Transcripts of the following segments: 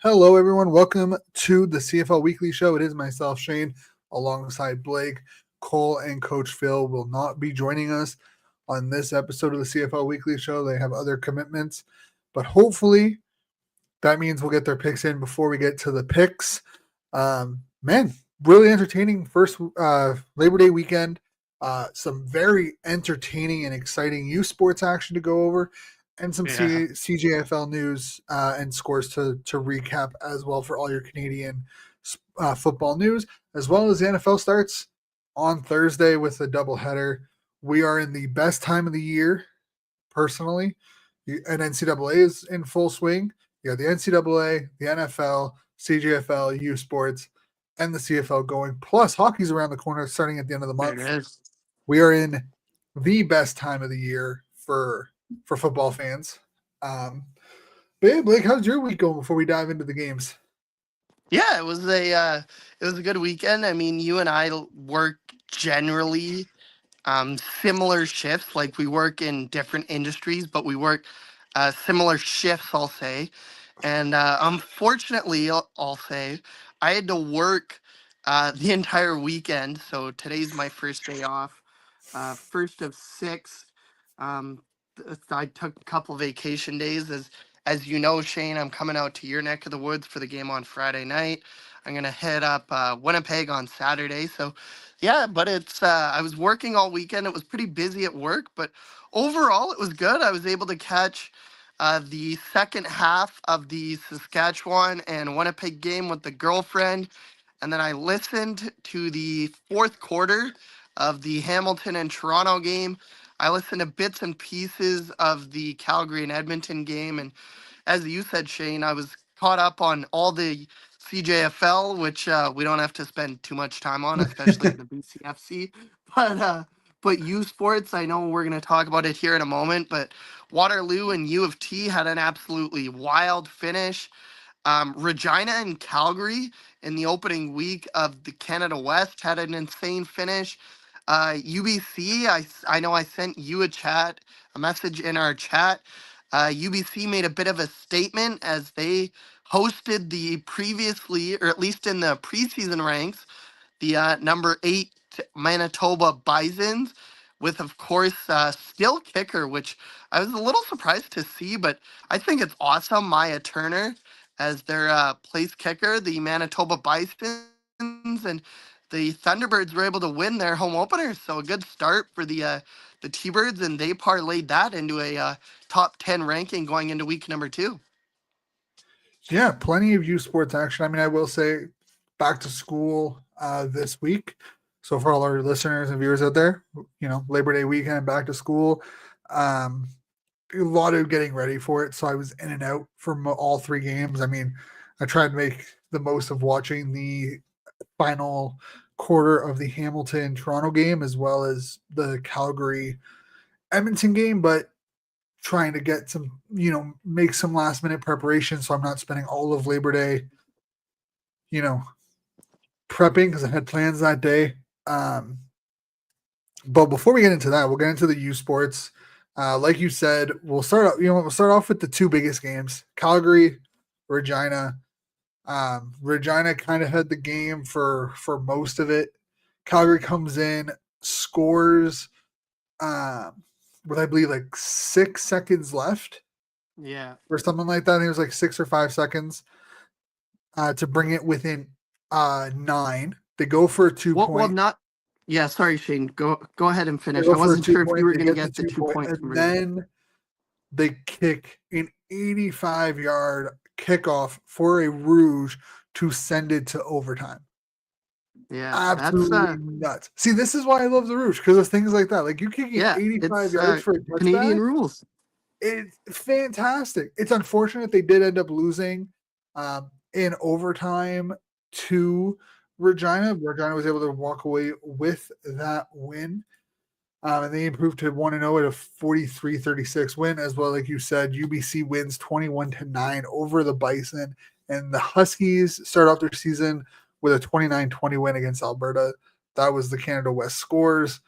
Hello, everyone. Welcome to the CFL Weekly Show. It is myself, Shane, alongside Blake. Cole and Coach Phil will not be joining us on this episode of the CFL Weekly Show. They have other commitments, but hopefully that means we'll get their picks in before we get to the picks. Man, really entertaining first Labor Day weekend. Some very entertaining and exciting youth sports action to go over, and some CJFL news and scores to recap as well for all your Canadian football news, as well as the NFL starts on Thursday with a doubleheader. We are in the best time of the year, personally, and NCAA is in full swing. You got the NCAA, the NFL, CJFL, U Sports, and the CFL going. Plus, hockey's around the corner starting at the end of the month. There it is. We are in the best time of the year for football fans. But yeah, Blake, how's your week going before we dive into the games? Yeah, it was a good weekend. I mean, you and I work generally similar shifts. Like we work in different industries, but we work similar shifts, I'll say. And unfortunately, I'll say, I had to work the entire weekend. So today's my first day off, first of six. Um, I took a couple vacation days. As you know, Shane, I'm coming out to your neck of the woods for the game on Friday night. I'm going to head up Winnipeg on Saturday. So, yeah, but it's I was working all weekend. It was pretty busy at work, but overall it was good. I was able to catch the second half of the Saskatchewan and Winnipeg game with the girlfriend. And then I listened to the fourth quarter of the Hamilton and Toronto game. I listened to bits and pieces of the Calgary and Edmonton game. And as you said, Shane, I was caught up on all the CJFL, which we don't have to spend too much time on, especially in the BCFC. But U Sports, I know we're going to talk about it here in a moment, but Waterloo and U of T had an absolutely wild finish. Regina and Calgary in the opening week of the Canada West had an insane finish. UBC, I know I sent you a message in our chat. UBC made a bit of a statement as they hosted the previously, or at least in the preseason ranks, the number 8 Manitoba Bisons, with, of course, still kicker, which I was a little surprised to see, but I think it's awesome. Maya Turner as their place kicker, the Manitoba Bisons, and the Thunderbirds were able to win their home opener. So a good start for the T-Birds, and they parlayed that into a top 10 ranking going into week number 2. Yeah, plenty of U Sports action. I mean, I will say back to school this week. So for all our listeners and viewers out there, Labor Day weekend, back to school. A lot of getting ready for it. So I was in and out from all 3 games. I mean, I tried to make the most of watching the final quarter of the Hamilton Toronto game as well as the Calgary Edmonton game, but trying to get some, make some last minute preparation so I'm not spending all of Labor Day, prepping because I had plans that day. But before we get into that, we'll get into the U Sports. Like you said, we'll start off with the 2 biggest games, Calgary, Regina. Regina kind of had the game for most of it. Calgary comes in, scores with I believe like 6 seconds left. Yeah. Or something like that. I think it was like 6 or 5 seconds to bring it within 9. They go for a 2-point. Well, not. Yeah, sorry, Shane. Go ahead and finish. I wasn't sure if you were going to get the 2-point. And then they kick an 85-yard kickoff for a Rouge to send it to overtime. Yeah, absolutely nuts. See, this is why I love the Rouge, because of things like that. Like you kicking 85 yards for a touchdown. Canadian rules. It's fantastic. It's unfortunate they did end up losing in overtime to Regina. Regina was able to walk away with that win. And they improved to 1-0 at a 43-36 win, as well. Like you said, UBC wins 21-9 over the Bison, and the Huskies start off their season with a 29-20 win against Alberta. That was the Canada West scores.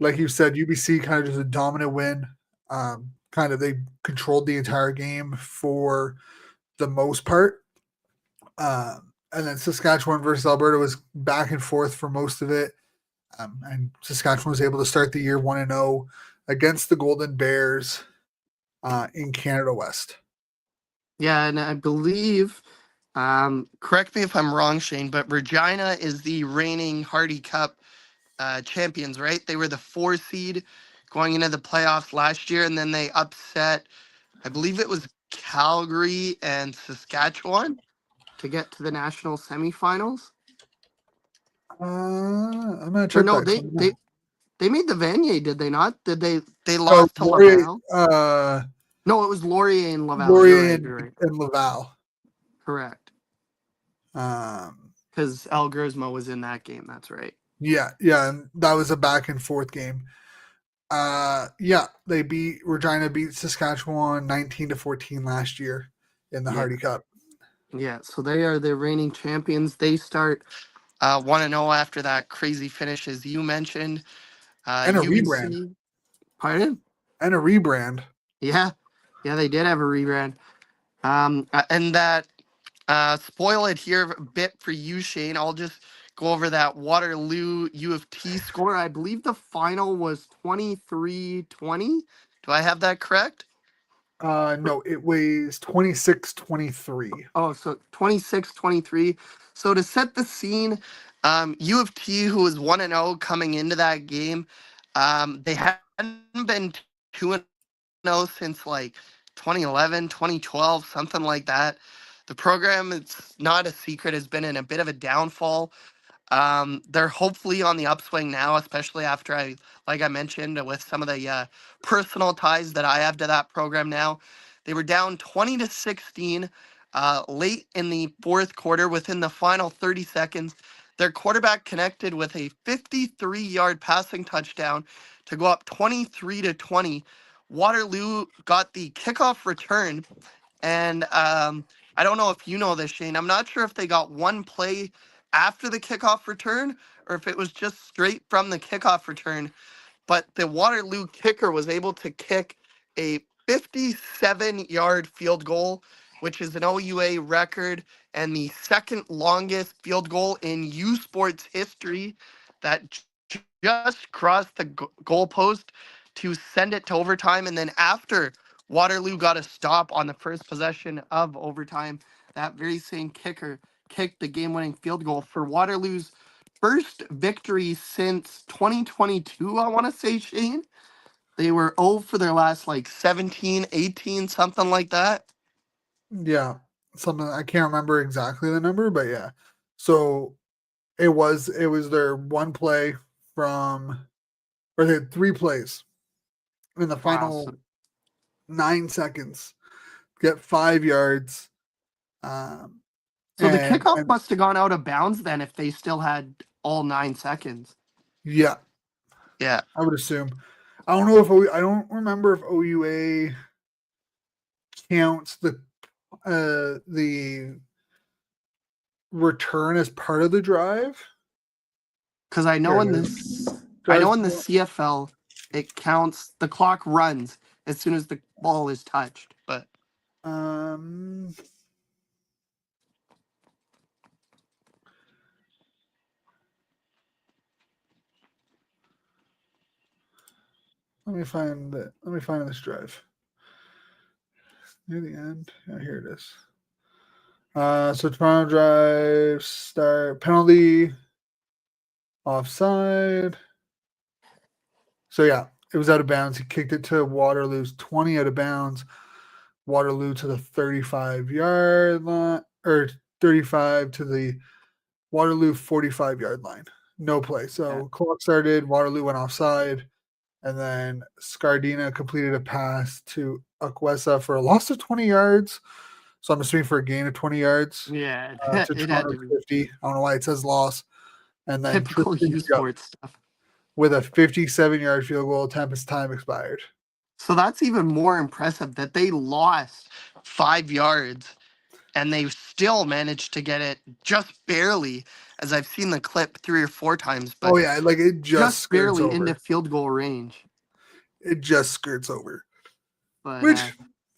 Like you said, UBC kind of just a dominant win. They controlled the entire game for the most part. And then Saskatchewan versus Alberta was back and forth for most of it. And Saskatchewan was able to start the year 1-0 against the Golden Bears in Canada West. Yeah, and I believe, correct me if I'm wrong, Shane, but Regina is the reigning Hardy Cup champions, right? They were the 4 seed going into the playoffs last year, and then they upset, I believe it was Calgary and Saskatchewan to get to the national semifinals. I'm gonna Or check no, that. they made the Vanier, did they not? Did they Oh, lost to Laval? Laurier, No, it was Laurier and Laval. You're Laurier right. and, You're right. and Laval. Correct. Um, Because El Grismo was in that game. That's right. yeah, and that was a back and forth game. They Regina beat Saskatchewan 19-14 last year in the Yeah. Hardy Cup. Yeah. So they are the reigning champions. They start 1-0 after that crazy finish, as you mentioned. And a rebrand. UBC. Pardon? And a rebrand. Yeah. Yeah, they did have a rebrand. And that spoil it here a bit for you, Shane. I'll just go over that Waterloo U of T score. I believe the final was 23-20. Do I have that correct? No, it weighs 26-23. Oh, so 26-23. So to set the scene, U of T, who was 1-0 coming into that game, they hadn't been 2-0 since like 2011, 2012, something like that. The program, it's not a secret, has been in a bit of a downfall. They're hopefully on the upswing now, especially after like I mentioned, with some of the personal ties that I have to that program now. They were down 20-16 late in the fourth quarter. Within the final 30 seconds, their quarterback connected with a 53-yard passing touchdown to go up 23-20. Waterloo got the kickoff return, and I don't know if you know this, Shane. I'm not sure if they got one play after the kickoff return or if it was just straight from the kickoff return. But the Waterloo kicker was able to kick a 57-yard field goal, which is an OUA record and the second longest field goal in U Sports history that just crossed the goalpost to send it to overtime. And then after Waterloo got a stop on the first possession of overtime, that very same kicker kicked the game-winning field goal for Waterloo's first victory since 2022, I want to say, Shane. They were 0 for their last like 17, 18, something like that. Yeah, something I can't remember exactly the number, but yeah. So it was their one play from, or they had 3 plays in the Wow. final 9 seconds, get 5 yards. So the And kickoff must have gone out of bounds then if they still had all 9 seconds. yeah, Yeah. I would assume. I don't know if I don't remember if OUA counts the return as part of the drive. Because I know in the CFL it counts, the clock runs as soon as the ball is touched. But let me find this drive. Near the end. Yeah, here it is. So Toronto drive, start, penalty, offside. So yeah, it was out of bounds. He kicked it to Waterloo's 20 out of bounds. Waterloo to the 35-yard line, or 35 to the Waterloo 45-yard line. No play. So clock started, Waterloo went offside, and then Scardina completed a pass to Akwesa for a loss of 20 yards. So I'm assuming for a gain of 20 yards. yeah, To it had Toronto to be 50. I don't know why it says loss. And then typical Tristan U Jupp Sports stuff. with a 57-yard field goal attempt as time expired. So that's even more impressive that they lost 5 yards and they still managed to get it just barely, as I've seen the clip 3 or 4 times, but Oh yeah, like it just just skirts barely into over. field goal range. It just skirts over. But Which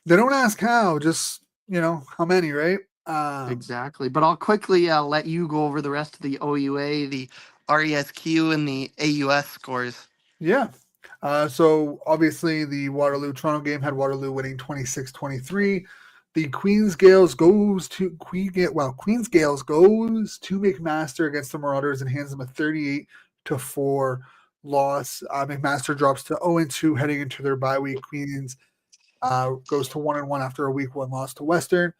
they don't ask how, just how many, right? Exactly. But I'll quickly let you go over the rest of the OUA, the RESQ, and the AUS scores. Yeah. So obviously the Waterloo Toronto game had Waterloo winning 26-23. The Queens Gales goes to Queens Gales goes to McMaster against the Marauders and hands them a 38-4 loss. McMaster drops to 0-2 heading into their bye week. Queens goes to 1-1 after a week 1 loss to Western.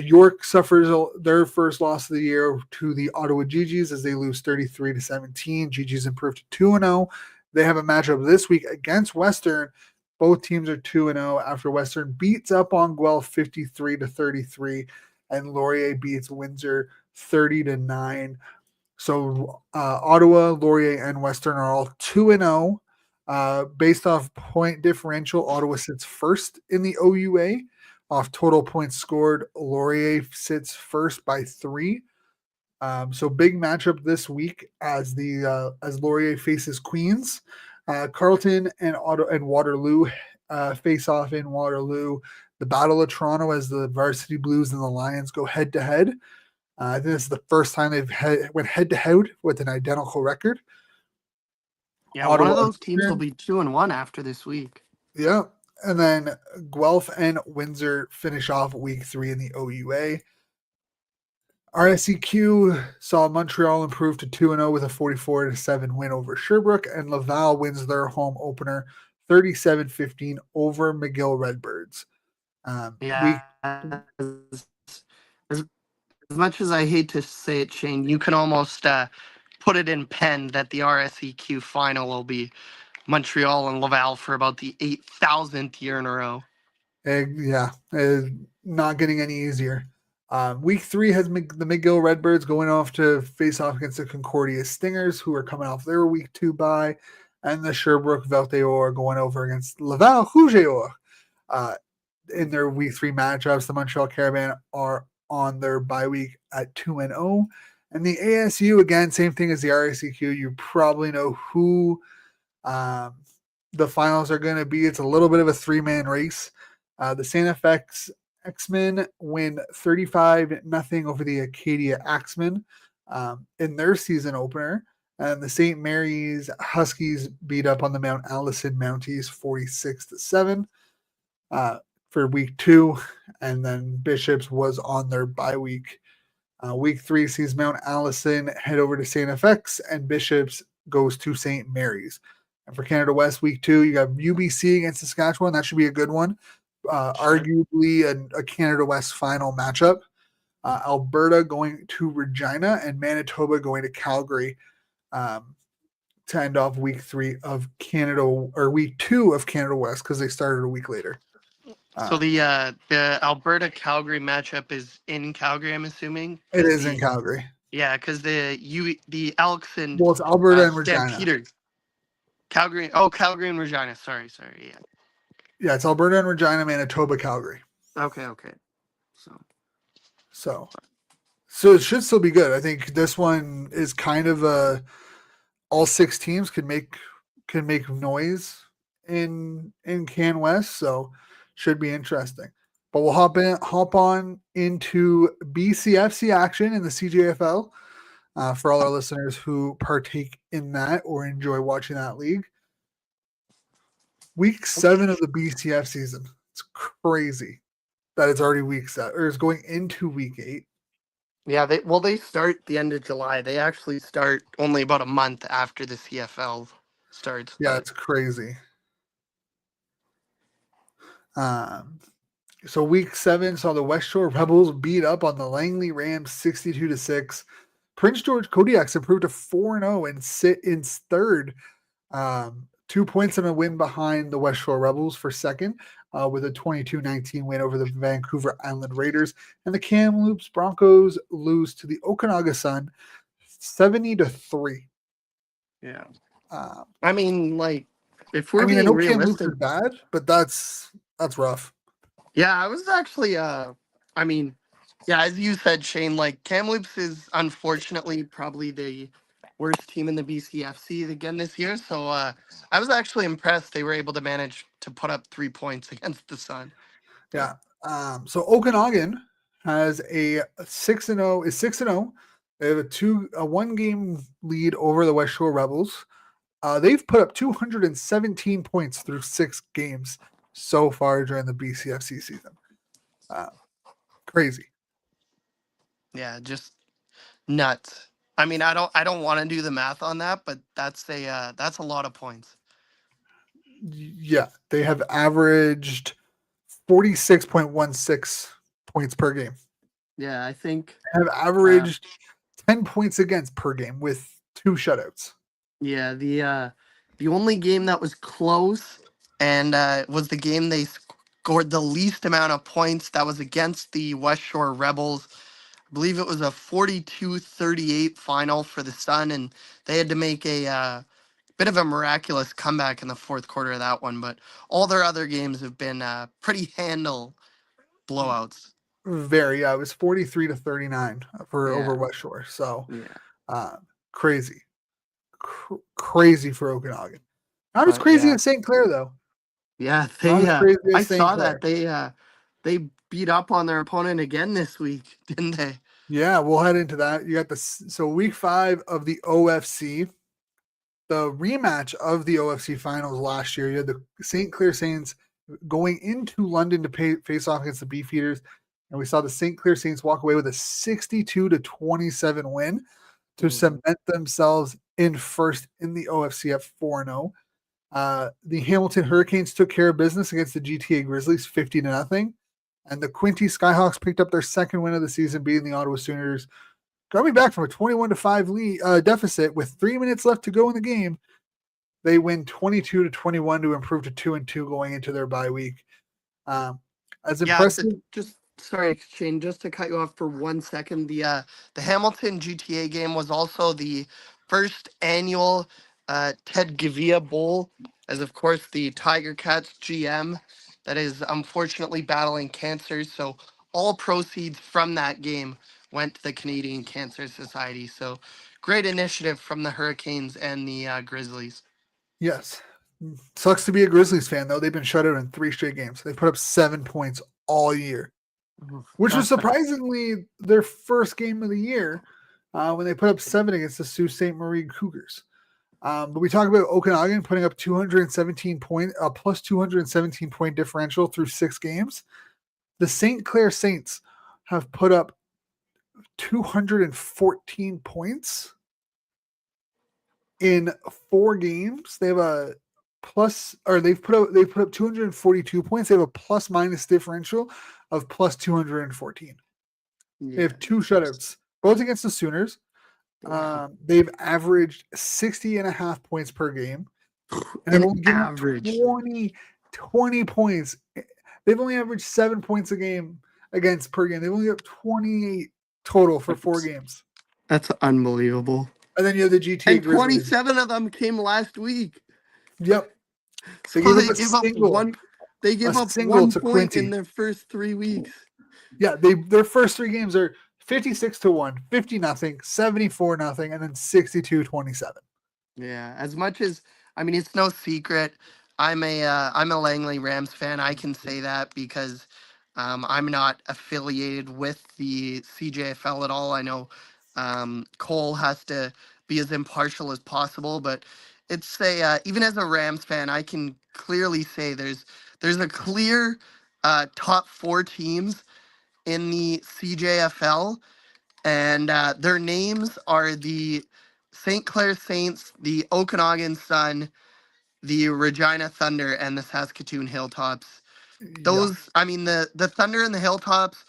York suffers their first loss of the year to the Ottawa Gee-Gees as they lose 33-17. Gee-Gees improved to 2-0. They have a matchup this week against Western. Both teams are 2-0 after Western beats up on Guelph 53-33 and Laurier beats Windsor 30-9. So Ottawa, Laurier, and Western are all 2-0. Based off point differential, Ottawa sits first in the OUA. Off total points scored, Laurier sits first by 3. So big matchup this week as Laurier faces Queens. Carleton and Waterloo face off in Waterloo. The Battle of Toronto as the Varsity Blues and the Lions go head to head. I think this is the first time they've went head to head with an identical record. Yeah, one Ottawa, of those teams will be 2-1 after this week. yeah, and then Guelph and Windsor finish off week 3 in the OUA. RSEQ saw Montreal improve to 2-0 with a 44-7 win over Sherbrooke, and Laval wins their home opener 37-15 over McGill Redbirds. Yeah. As much as I hate to say it, Shane, you can almost put it in pen that the RSEQ final will be Montreal and Laval for about the 8,000th year in a row. Not getting any easier. Week 3 has the McGill Redbirds going off to face off against the Concordia Stingers, who are coming off their week 2 bye, and the Sherbrooke Velteor going over against Laval Rougeor. In their week 3 matchups, the Montreal Caravan are on their bye week at 2-0. And the ASU, again, same thing as the RSEQ. You probably know who the finals are going to be. It's a little bit of a 3-man race. The Santa Fe X-Men win 35-0 over the Acadia Axemen in their season opener. And the St. Mary's Huskies beat up on the Mount Allison Mounties 46-7 for week 2. And then Bishops was on their bye week. Week 3 sees Mount Allison head over to Santa Fe, and Bishops goes to St. Mary's. And for Canada West, week 2, you got UBC against Saskatchewan. That should be a good one. Arguably a Canada West final matchup. Alberta going to Regina and Manitoba going to Calgary to end off week 3 of Canada, or week 2 of Canada West, because they started a week later. So the Alberta Calgary matchup is in Calgary, I'm assuming. It is in Calgary. Yeah, because the Elks and it's Alberta and Regina. Stampeders. Calgary and Regina. Sorry, yeah. Yeah, it's Alberta and Regina, Manitoba, Calgary. Okay. So it should still be good. I think this one is kind of all 6 teams can make noise in Can West, so should be interesting. But we'll hop on into BCFC action in the CJFL for all our listeners who partake in that or enjoy watching that league. Week 7 of the BCF season. It's crazy that it's already week 7, or it's going into week 8. Yeah, they start the end of July. They actually start only about a month after the CFL starts. Yeah, it's crazy. So week 7 saw the West Shore Rebels beat up on the Langley Rams 62-6. Prince George Kodiaks improved to 4-0 and sit in third. 2 points and a win behind the West Shore Rebels for second, with a 22-19 win over the Vancouver Island Raiders. And the Kamloops Broncos lose to the Okanagan Sun 70-3. Yeah. I mean, like, if we're I being know realistic, Kamloops are bad, but that's rough. Yeah, I was actually as you said, Shane, like Kamloops is unfortunately probably the worst team in the BCFC again this year. So I was actually impressed they were able to manage to put up 3 points against the Sun. Yeah. So Okanagan has a 6-0 is 6-0. They have a 1-game lead over the West Shore Rebels. They've put up 217 points through 6 games so far during the BCFC season. Crazy. Yeah, just nuts. I mean, I don't want to do the math on that, but that's a lot of points. Yeah, they have averaged 46.16 points per game. Yeah, I think Have averaged 10 points against per game with 2 shutouts. yeah, the only game that was close and was the game they scored the least amount of points that was against the West Shore Rebels. I believe it was a 42-38 final for the Sun, and they had to make a bit of a miraculous comeback in the fourth quarter of that one. But all their other games have been pretty handle blowouts. Very, yeah, it was 43-39 for over Yeah, West Shore. So yeah. crazy. Crazy for Okanagan. Not as But crazy yeah, as St. Clair, though. yeah, Not as crazy I as St. saw Clair. that they beat up on their opponent again this week, didn't they? Yeah, we'll head into that. You got so week 5 of the OFC, the rematch of the OFC finals last year. You had the St. Clair Saints going into London to face off against the Beefeaters, and we saw the St. Clair Saints walk away with a 62-27 win to cement themselves in first in the OFC at 4-0. The Hamilton Hurricanes took care of business against the GTA Grizzlies 50-0. And the Quinte Skyhawks picked up their second win of the season, beating the Ottawa Sooners. Coming back from a 21-5 lead, deficit with 3 minutes left to go in the game, they win 22-21 to improve to 2-2 going into their bye week. As Yeah, impressive, just sorry, Shane, just to cut you off for 1 second. The Hamilton GTA game was also the first annual Ted Gavia Bowl, as of course the Tiger Cats GM that is unfortunately battling cancer. So all proceeds from that game went to the Canadian Cancer Society. So great initiative from the Hurricanes and the Grizzlies. yes. Sucks to be a Grizzlies fan, though. They've been shut out in 3 straight games. They put up 7 points all year, which was surprisingly their first game of the year when they put up 7 against the Sault Ste. Marie Cougars. But we talk about Okanagan putting up 217 point, plus 217 point differential through 6 games. The St. Clair Saints have put up 214 points in 4 games. They have a they've put up 242 points. They have a plus minus differential of plus 214. They Yeah. have 2 shutouts, both against the Sooners. Wow. They've averaged 60.5 points per game, and they've An only given average. 20 points. They've only averaged 7 points a game against per game. They've only got 28 total for 4 games. That's unbelievable. And then you have the GTA And Grizzlies. 27 of them came last week. Yep. So They gave up they a give up single. one. They give A up single one to point in Quinte. their first 3 weeks. Yeah, their first 3 games are 56-1, 50-0, 74-0, and then 62-27. Yeah, as much as I mean, it's no secret. I'm a Langley Rams fan. I can say that because I'm not affiliated with the CJFL at all. I know Cole has to be as impartial as possible, but it's a even as a Rams fan, I can clearly say there's a clear top 4 teams in the CJFL, and their names are the St. Clair Saints, the Okanagan Sun, the Regina Thunder, and the Saskatoon Hilltops. Yeah. Those, I mean, the Thunder and the Hilltops,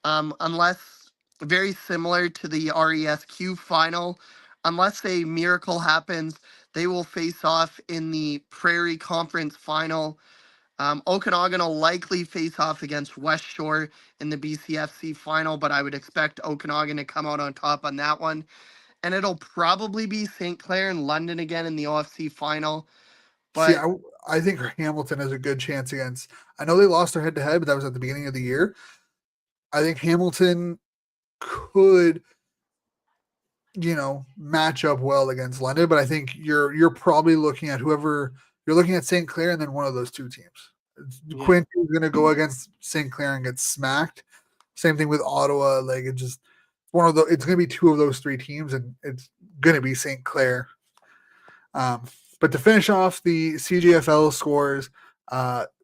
unless very similar to the RESQ final, unless a miracle happens, they will face off in the Prairie Conference final. Okanagan will likely face off against West Shore in the BCFC final, but I would expect Okanagan to come out on top on that one. And it'll probably be St. Clair and London again in the OFC final. See, But I think Hamilton has a good chance against. I know they lost their head to head, but that was at the beginning of the year. I think Hamilton could, match up well against London, but I think you're probably looking at you're looking at St. Clair and then one of those 2 teams. yeah, Quinte is going to go against St. Clair and get smacked. Same thing with Ottawa. Like it just one of the. It's going to be two of those three teams, and it's going to be St. Clair. But to finish off the CJFL scores,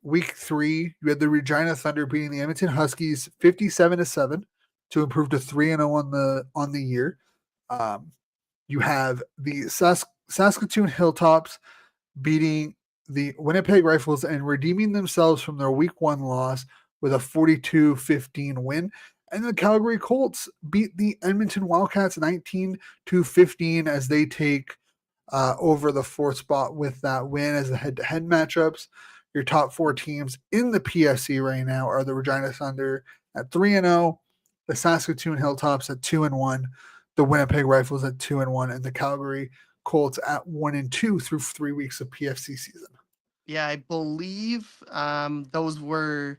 week 3, you had the Regina Thunder beating the Edmonton Huskies 57-7 to improve to 3-0 on the year. You have the Saskatoon Hilltops beating the Winnipeg Rifles and redeeming themselves from their week 1 loss with a 42-15 win. And the Calgary Colts beat the Edmonton Wildcats 19-15 as they take over the 4th spot with that win as the head-to-head matchups. Your top 4 teams in the PFC right now are the Regina Thunder at 3-0, the Saskatoon Hilltops at 2-1, the Winnipeg Rifles at 2-1, and the Calgary Colts at 1-2 through 3 weeks of PFC season. Yeah, I believe those were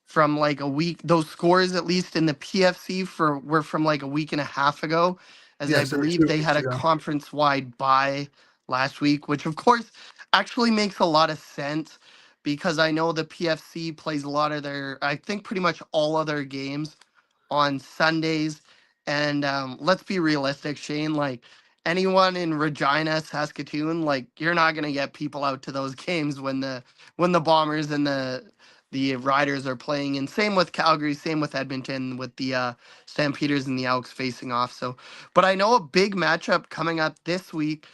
from like a week. Those scores, at least in the PFC, were from like a week and a half ago, as I Yes, they're believe 2 they weeks had a ago. conference-wide bye last week, which of course actually makes a lot of sense because I know the PFC plays a lot of their, I think pretty much all of their games on Sundays. And let's be realistic, Shane. Like anyone in Regina, Saskatoon, like you're not gonna get people out to those games when the Bombers and the Riders are playing. And same with Calgary, same with Edmonton, with the Stampeders and the Elks facing off. So, but I know a big matchup coming up this week,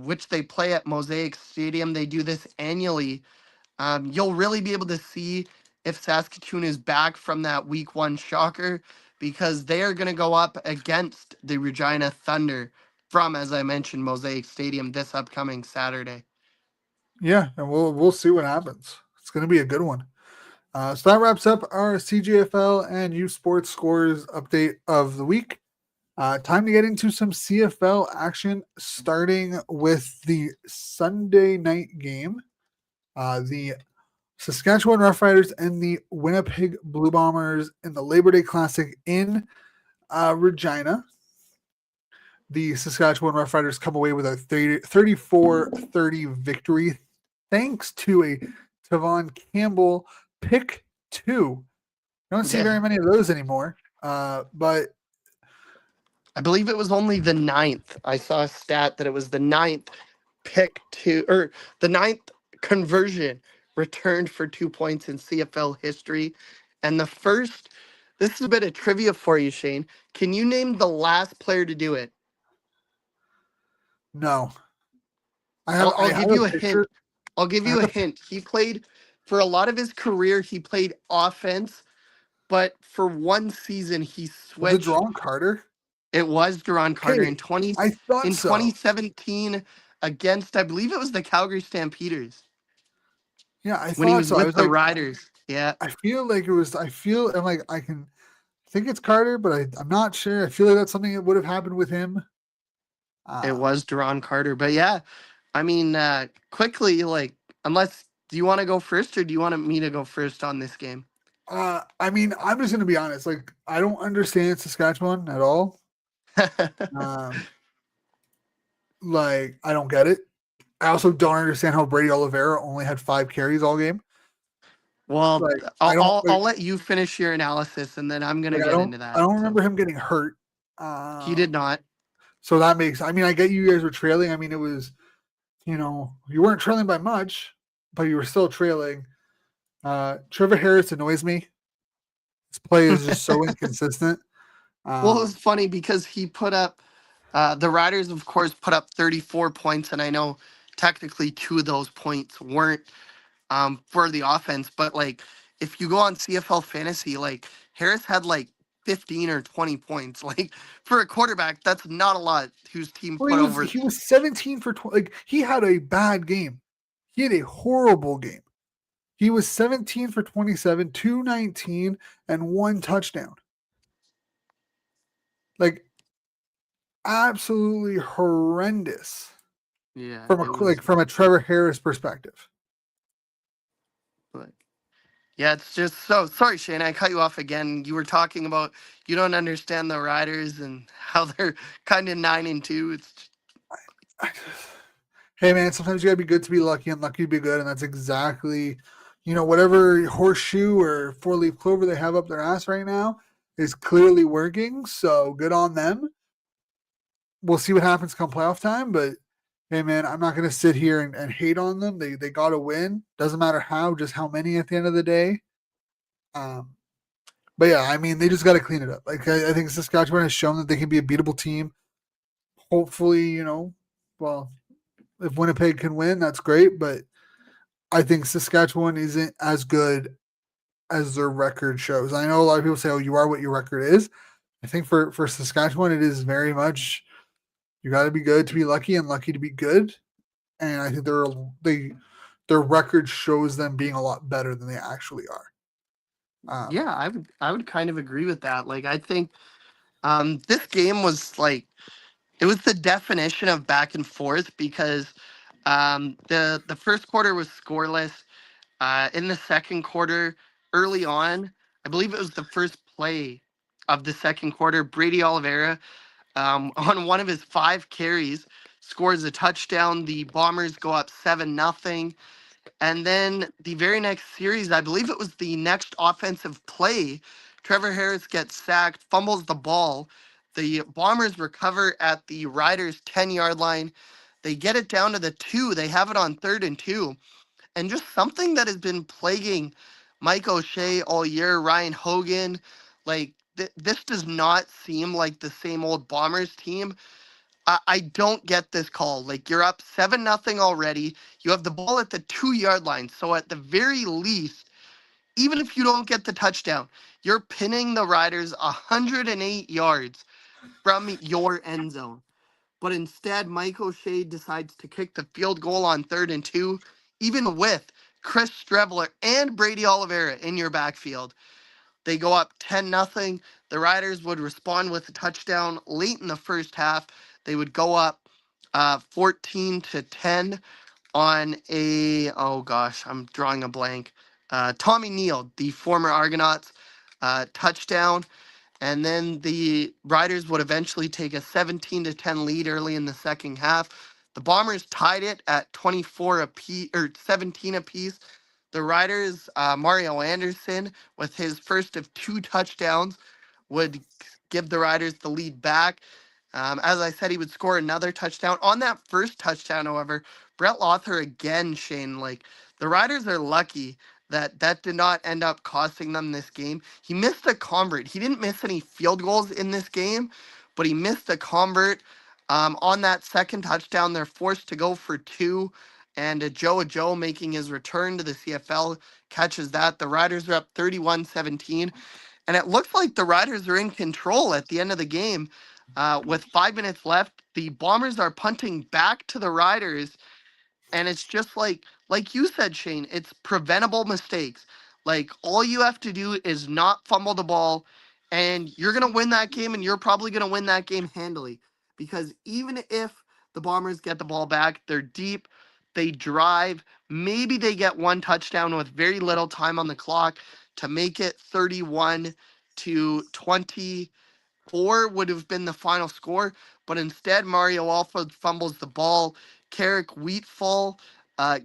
which they play at Mosaic Stadium. They do this annually. You'll really be able to see if Saskatoon is back from that week 1 shocker because they are going to go up against the Regina Thunder from, as I mentioned, Mosaic Stadium this upcoming Saturday. Yeah, and we'll see what happens. It's going to be a good one. So that wraps up our CGFL and U Sports scores update of the week. Time to get into some CFL action, starting with the Sunday night game. The Saskatchewan Roughriders and the Winnipeg Blue Bombers in the Labor Day Classic in Regina. The Saskatchewan Roughriders come away with a 34-30 victory thanks to a Tavon Campbell pick 2. Don't see very many of those anymore. But I believe it was only the 9th. I saw a stat that it was the 9th pick 2, or the 9th conversion returned for 2 points in CFL history. And the first, this is a bit of trivia for you, Shane. Can you name the last player to do it? no, I'll I give have a you a picture. hint. I'll give I you have a a, hint. He played for a lot of his career, he played offense, but for one season he was it switched. Jerron Carter? It was Duron Carter Okay, I thought in so. 2017 against, I believe it was the Calgary Stampeders Yeah, I when he thought was so. I with was the like, Riders. Yeah, I feel like it was. I feel I'm like I can think it's Carter, but I'm not sure. I feel like that's something that would have happened with him. it Um, was Duron Carter. But yeah, I mean, quickly, like, unless, do you want to go first or do you want me to go first on this game? I mean, I'm just gonna be honest. Like, I don't understand Saskatchewan at all. Um, like, I don't get it. I also don't understand how Brady Oliveira only had 5 carries all game. Well, Like, I don't I'll let you finish your analysis and then I'm gonna like. get into I that. don't So remember him getting hurt. he did not. So that makes. I mean, I get you guys were trailing. I mean, it was you weren't trailing by much, but you were still trailing. Trevor Harris annoys me. His play is just so inconsistent. Well, it was Um, funny because he put up the Riders, of course, put up 34 points, and I know technically 2 of those points weren't for the offense, but like if you go on CFL fantasy, like Harris had like 15 or 20 points. Like for a quarterback, that's not a lot whose team well, put over. he was 17 for 20. Like he had a bad game. He had a horrible game. He was 17 for 27, 219, and 1 touchdown. Like absolutely horrendous Yeah, from it was a Trevor Harris perspective. like, yeah, it's just so sorry, Shane. I cut you off again. You were talking about you don't understand the Riders and how they're kind of 9-2. It's Hey man, sometimes you gotta be good to be lucky and lucky to be good, and that's exactly whatever horseshoe or four-leaf clover they have up their ass right now is clearly working. So good on them. We'll see what happens come playoff time, but hey, man, I'm not going to sit here and hate on them. They got to win. Doesn't matter how, just how many at the end of the day. Um, but yeah, I mean, they just got to clean it up. Like I think Saskatchewan has shown that they can be a beatable team. Hopefully, well, if Winnipeg can win, that's great. But I think Saskatchewan isn't as good as their record shows. I know a lot of people say, "Oh, you are what your record is." I think for Saskatchewan, it is very much you got to be good to be lucky and lucky to be good. And I think their record shows them being a lot better than they actually are. Yeah, I would kind of agree with that. Like I think this game was like it was the definition of back and forth because the first quarter was scoreless. In the second quarter, early on, I believe it was the first play of the second quarter, Brady Oliveira, on one of his 5 carries, scores a touchdown. The Bombers go up 7-0. And then the very next series, I believe it was the next offensive play, Trevor Harris gets sacked, fumbles the ball. The Bombers recover at the Riders' 10-yard line. They get it down to the 2. They have it on 3rd and 2. And just something that has been plaguing Mike O'Shea all year, Ryan Hogan, like this does not seem like the same old Bombers team. I don't get this call. Like you're up 7-0 already. You have the ball at the 2-yard line. So at the very least, even if you don't get the touchdown, you're pinning the Riders 108 yards from your end zone. But instead, Mike O'Shea decides to kick the field goal on 3rd and 2, even with Chris Streveler and Brady Oliveira in your backfield. They go up 10-0. The Riders would respond with a touchdown late in the first half. They would go up 14-10 on oh gosh, I'm drawing a blank. Tommy Neal, the former Argonauts, touchdown. And then the Riders would eventually take a 17-10 lead early in the second half. The Bombers tied it at 24 apiece or 17 apiece. The Riders, Mario Anderson, with his first of 2 touchdowns, would give the Riders the lead back. As I said, he would score another touchdown. On that first touchdown, however, Brett Lothar again, Shane, like the Riders are lucky that that did not end up costing them this game. He missed a convert. He didn't miss any field goals in this game, but he missed a convert. On that second touchdown, they're forced to go for 2. And Joe making his return to the CFL catches that. The Riders are up 31-17. And it looks like the Riders are in control at the end of the game. With 5 minutes left, the Bombers are punting back to the Riders, and it's just like you said, Shane, it's preventable mistakes. Like all you have to do is not fumble the ball, and you're gonna win that game, and you're probably gonna win that game handily. Because even if the Bombers get the ball back, they're deep, they drive, maybe they get one touchdown with very little time on the clock to make it 31-20. 4 would have been the final score, but instead Mario Alford fumbles the ball. Carrick Wheatfall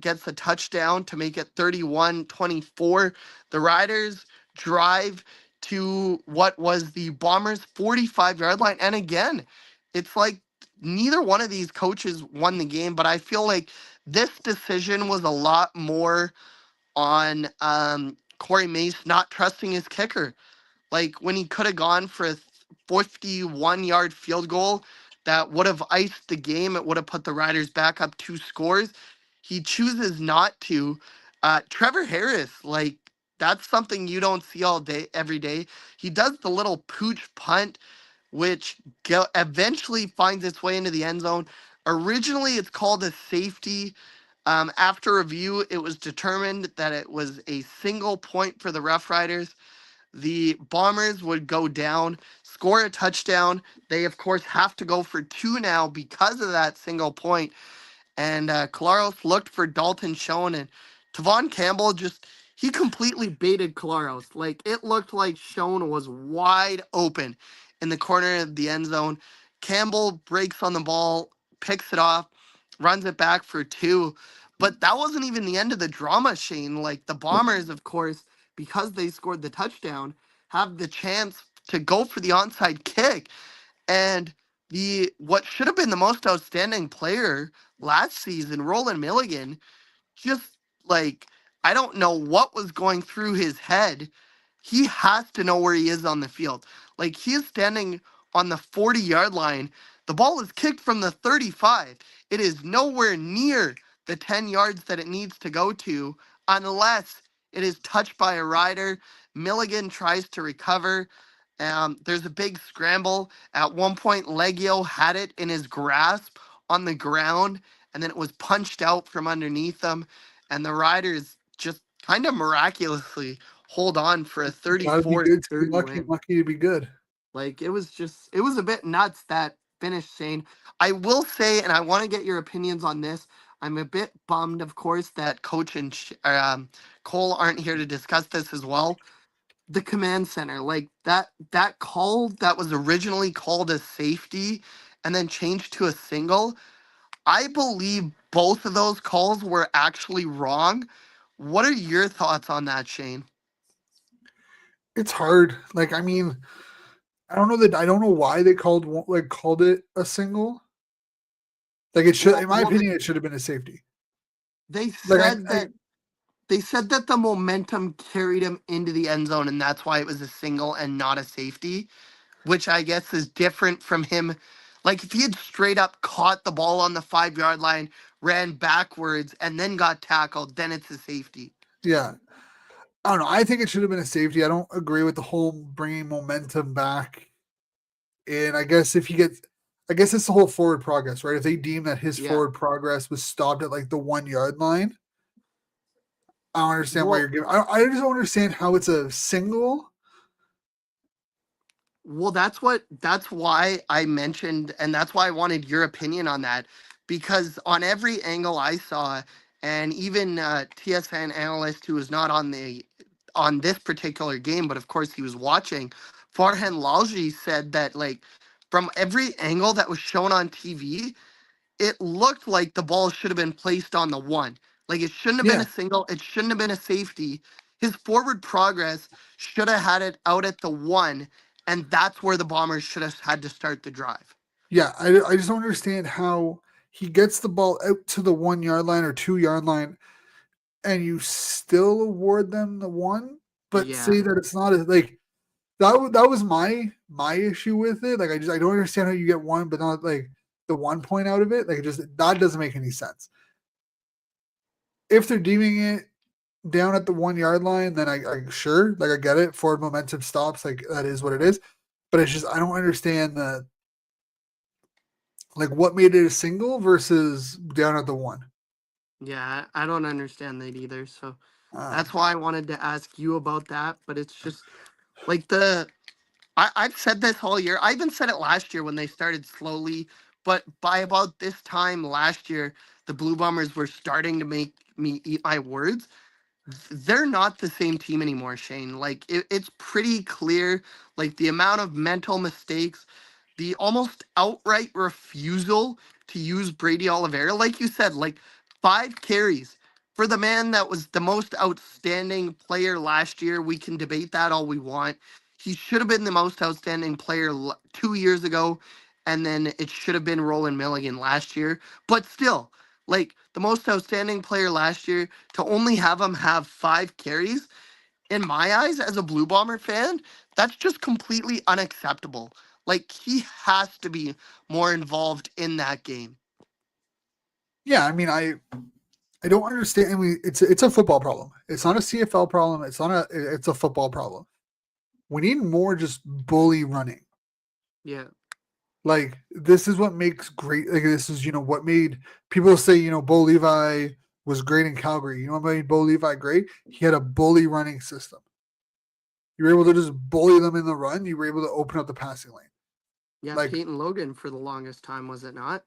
gets a touchdown to make it 31-24. The Riders drive to what was the Bombers' 45-yard line. And again, it's like neither one of these coaches won the game, but I feel like this decision was a lot more on Corey Mace not trusting his kicker. Like when he could have gone for a 51-yard field goal that would have iced the game, it would have put the Riders back up 2 scores. He chooses not to. Trevor Harris, like that's something you don't see all day, every day. He does the little pooch punt, which eventually finds its way into the end zone. Originally, it's called a safety. After review, it was determined that it was a single point for the Rough Riders. The Bombers would go down, score a touchdown. They, of course, have to go for 2 now because of that single point. And Claros looked for Dalton Schoen, and Tavon Campbell he completely baited Claros. Like, it looked like Schoen was wide open in the corner of the end zone. Campbell breaks on the ball, picks it off, runs it back for 2. But that wasn't even the end of the drama, Shane. Like the Bombers, of course, because they scored the touchdown, have the chance to go for the onside kick. And the what should have been the most outstanding player last season, Roland Milligan, just like I don't know what was going through his head. He has to know where he is on the field. Like he is standing on the 40-yard line. The ball is kicked from the 35. It is nowhere near the 10 yards that it needs to go to unless it is touched by a rider. Milligan tries to recover. There's a big scramble. At one point, Leggio had it in his grasp on the ground, and then it was punched out from underneath him. And the Riders just kind of miraculously hold on for a Gotta be 34 good to be 30 lucky, win. lucky to be good. Like it was a bit nuts that finish, Shane. I will say, and I want to get your opinions on this. I'm a bit bummed, of course, that Coach and Cole aren't here to discuss this as well. The command center, like that call that was originally called a safety and then changed to a single. I believe both of those calls were actually wrong. What are your thoughts on that, Shane? It's hard. Like, I mean, I don't know why they called it a single. Like it should, Well, in my well, opinion, it should have been a safety. they Like said I that they said that the momentum carried him into the end zone, and that's why it was a single and not a safety, which I guess is different from him. Like if he had straight up caught the ball on the 5 yard line, ran backwards, and then got tackled, then it's a safety. yeah, I don't know. I think it should have been a safety. I don't agree with the whole bringing momentum back. And I guess if he gets, I guess it's the whole forward progress, right? If they deem that his Yeah. forward progress was stopped at like the 1 yard line, I don't understand why you're Well, giving. I just don't understand how it's a single. Well, that's why I mentioned, and that's why I wanted your opinion on that, because on every angle I saw, and even TSN analyst who was not on this particular game, but of course he was watching, Farhan Lalji said that like from every angle that was shown on TV, it looked like the ball should have been placed on the one. Like it shouldn't have been Yeah, a single, it shouldn't have been a safety. His forward progress should have had it out at the one, and that's where the Bombers should have had to start the drive. yeah. I just don't understand how he gets the ball out to the 1 yard line or 2 yard line, and you still award them the one, but Yeah. say that it's not a, like that was my issue with it. Like I don't understand how you get one, but not like the 1 point out of it. Like it just that doesn't make any sense. If they're deeming it down at the 1 yard line, then I sure, like I get it. Forward momentum stops, like that is what it is. But it's just I don't understand the like what made it a single versus down at the one. Yeah, I don't understand that either. So Um, that's why I wanted to ask you about that. But it's just like I've said this all year. I even said it last year when they started slowly, but by about this time last year, the Blue Bombers were starting to make me eat my words. They're not the same team anymore, Shane. Like it's pretty clear, like the amount of mental mistakes, the almost outright refusal to use Brady Oliveira, like you said, like 5 carries for the man that was the most outstanding player last year. We can debate that all we want. He should have been the most outstanding player 2 years ago, and then it should have been Roland Milligan last year. But still, like the most outstanding player last year, to only have him have 5 carries, in my eyes, as a Blue Bomber fan, that's just completely unacceptable. Like he has to be more involved in that game. yeah, I mean I don't understand. I mean, it's a football problem. It's not a CFL problem. It's a football problem. We need more just bully running. Yeah. Like this is what makes great. Like this is what made people say Bo Levi was great in Calgary. You know what made Bo Levi great? He had a bully running system. You were able to just bully them in the run. You were able to open up the passing lane. Yeah, Like Peyton Logan for the longest time, was it not?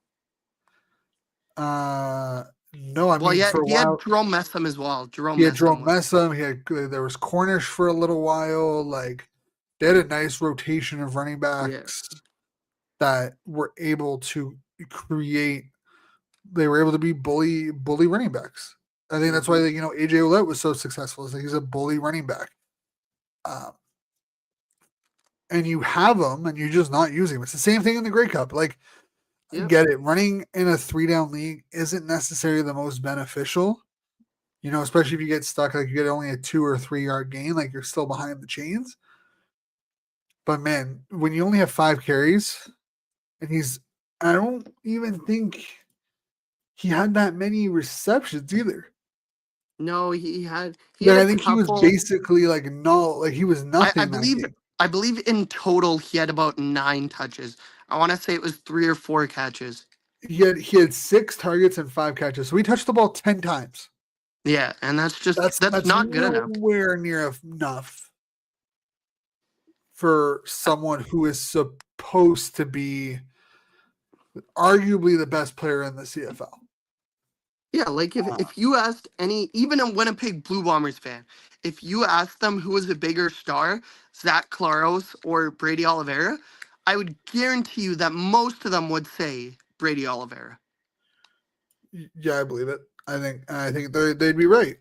uh no, I Well, mean yeah, for a he had while Jerome Messam as well. Jerome he had Messam Jerome was. Messam. There was Cornish for a little while. Like they had a nice rotation of running Yeah. backs that were able to create they were able to be bully running backs. I think that's why Mhm. AJ Ouellette was so successful. Is like he's a bully running back, um, and you have him, and you're just not using him. It's the same thing in the Grey Cup. Like, I Yep. get it. Running in a 3-down league isn't necessarily the most beneficial. Especially if you get stuck, like you get only a 2 or 3 yard gain, like you're still behind the chains. But man, when you only have 5 carries, and I don't even think he had that many receptions either. No, he had Like a I think he was couple. basically like no, like he was I nothing that believe game. I believe in total he had about 9 touches. I want to say it was 3 or 4 catches. He had 6 targets and 5 catches, so he touched the ball 10 times. Yeah, and that's That's not good enough. nowhere near enough for Uh, someone who is supposed to be arguably the best player in the CFL. Yeah, like if you asked any, even a Winnipeg Blue Bombers fan, if you asked them who was a bigger star, Zach Claros or Brady Oliveira, I would guarantee you that most of them would say Brady Oliveira. Yeah, I believe it. I think they'd be right.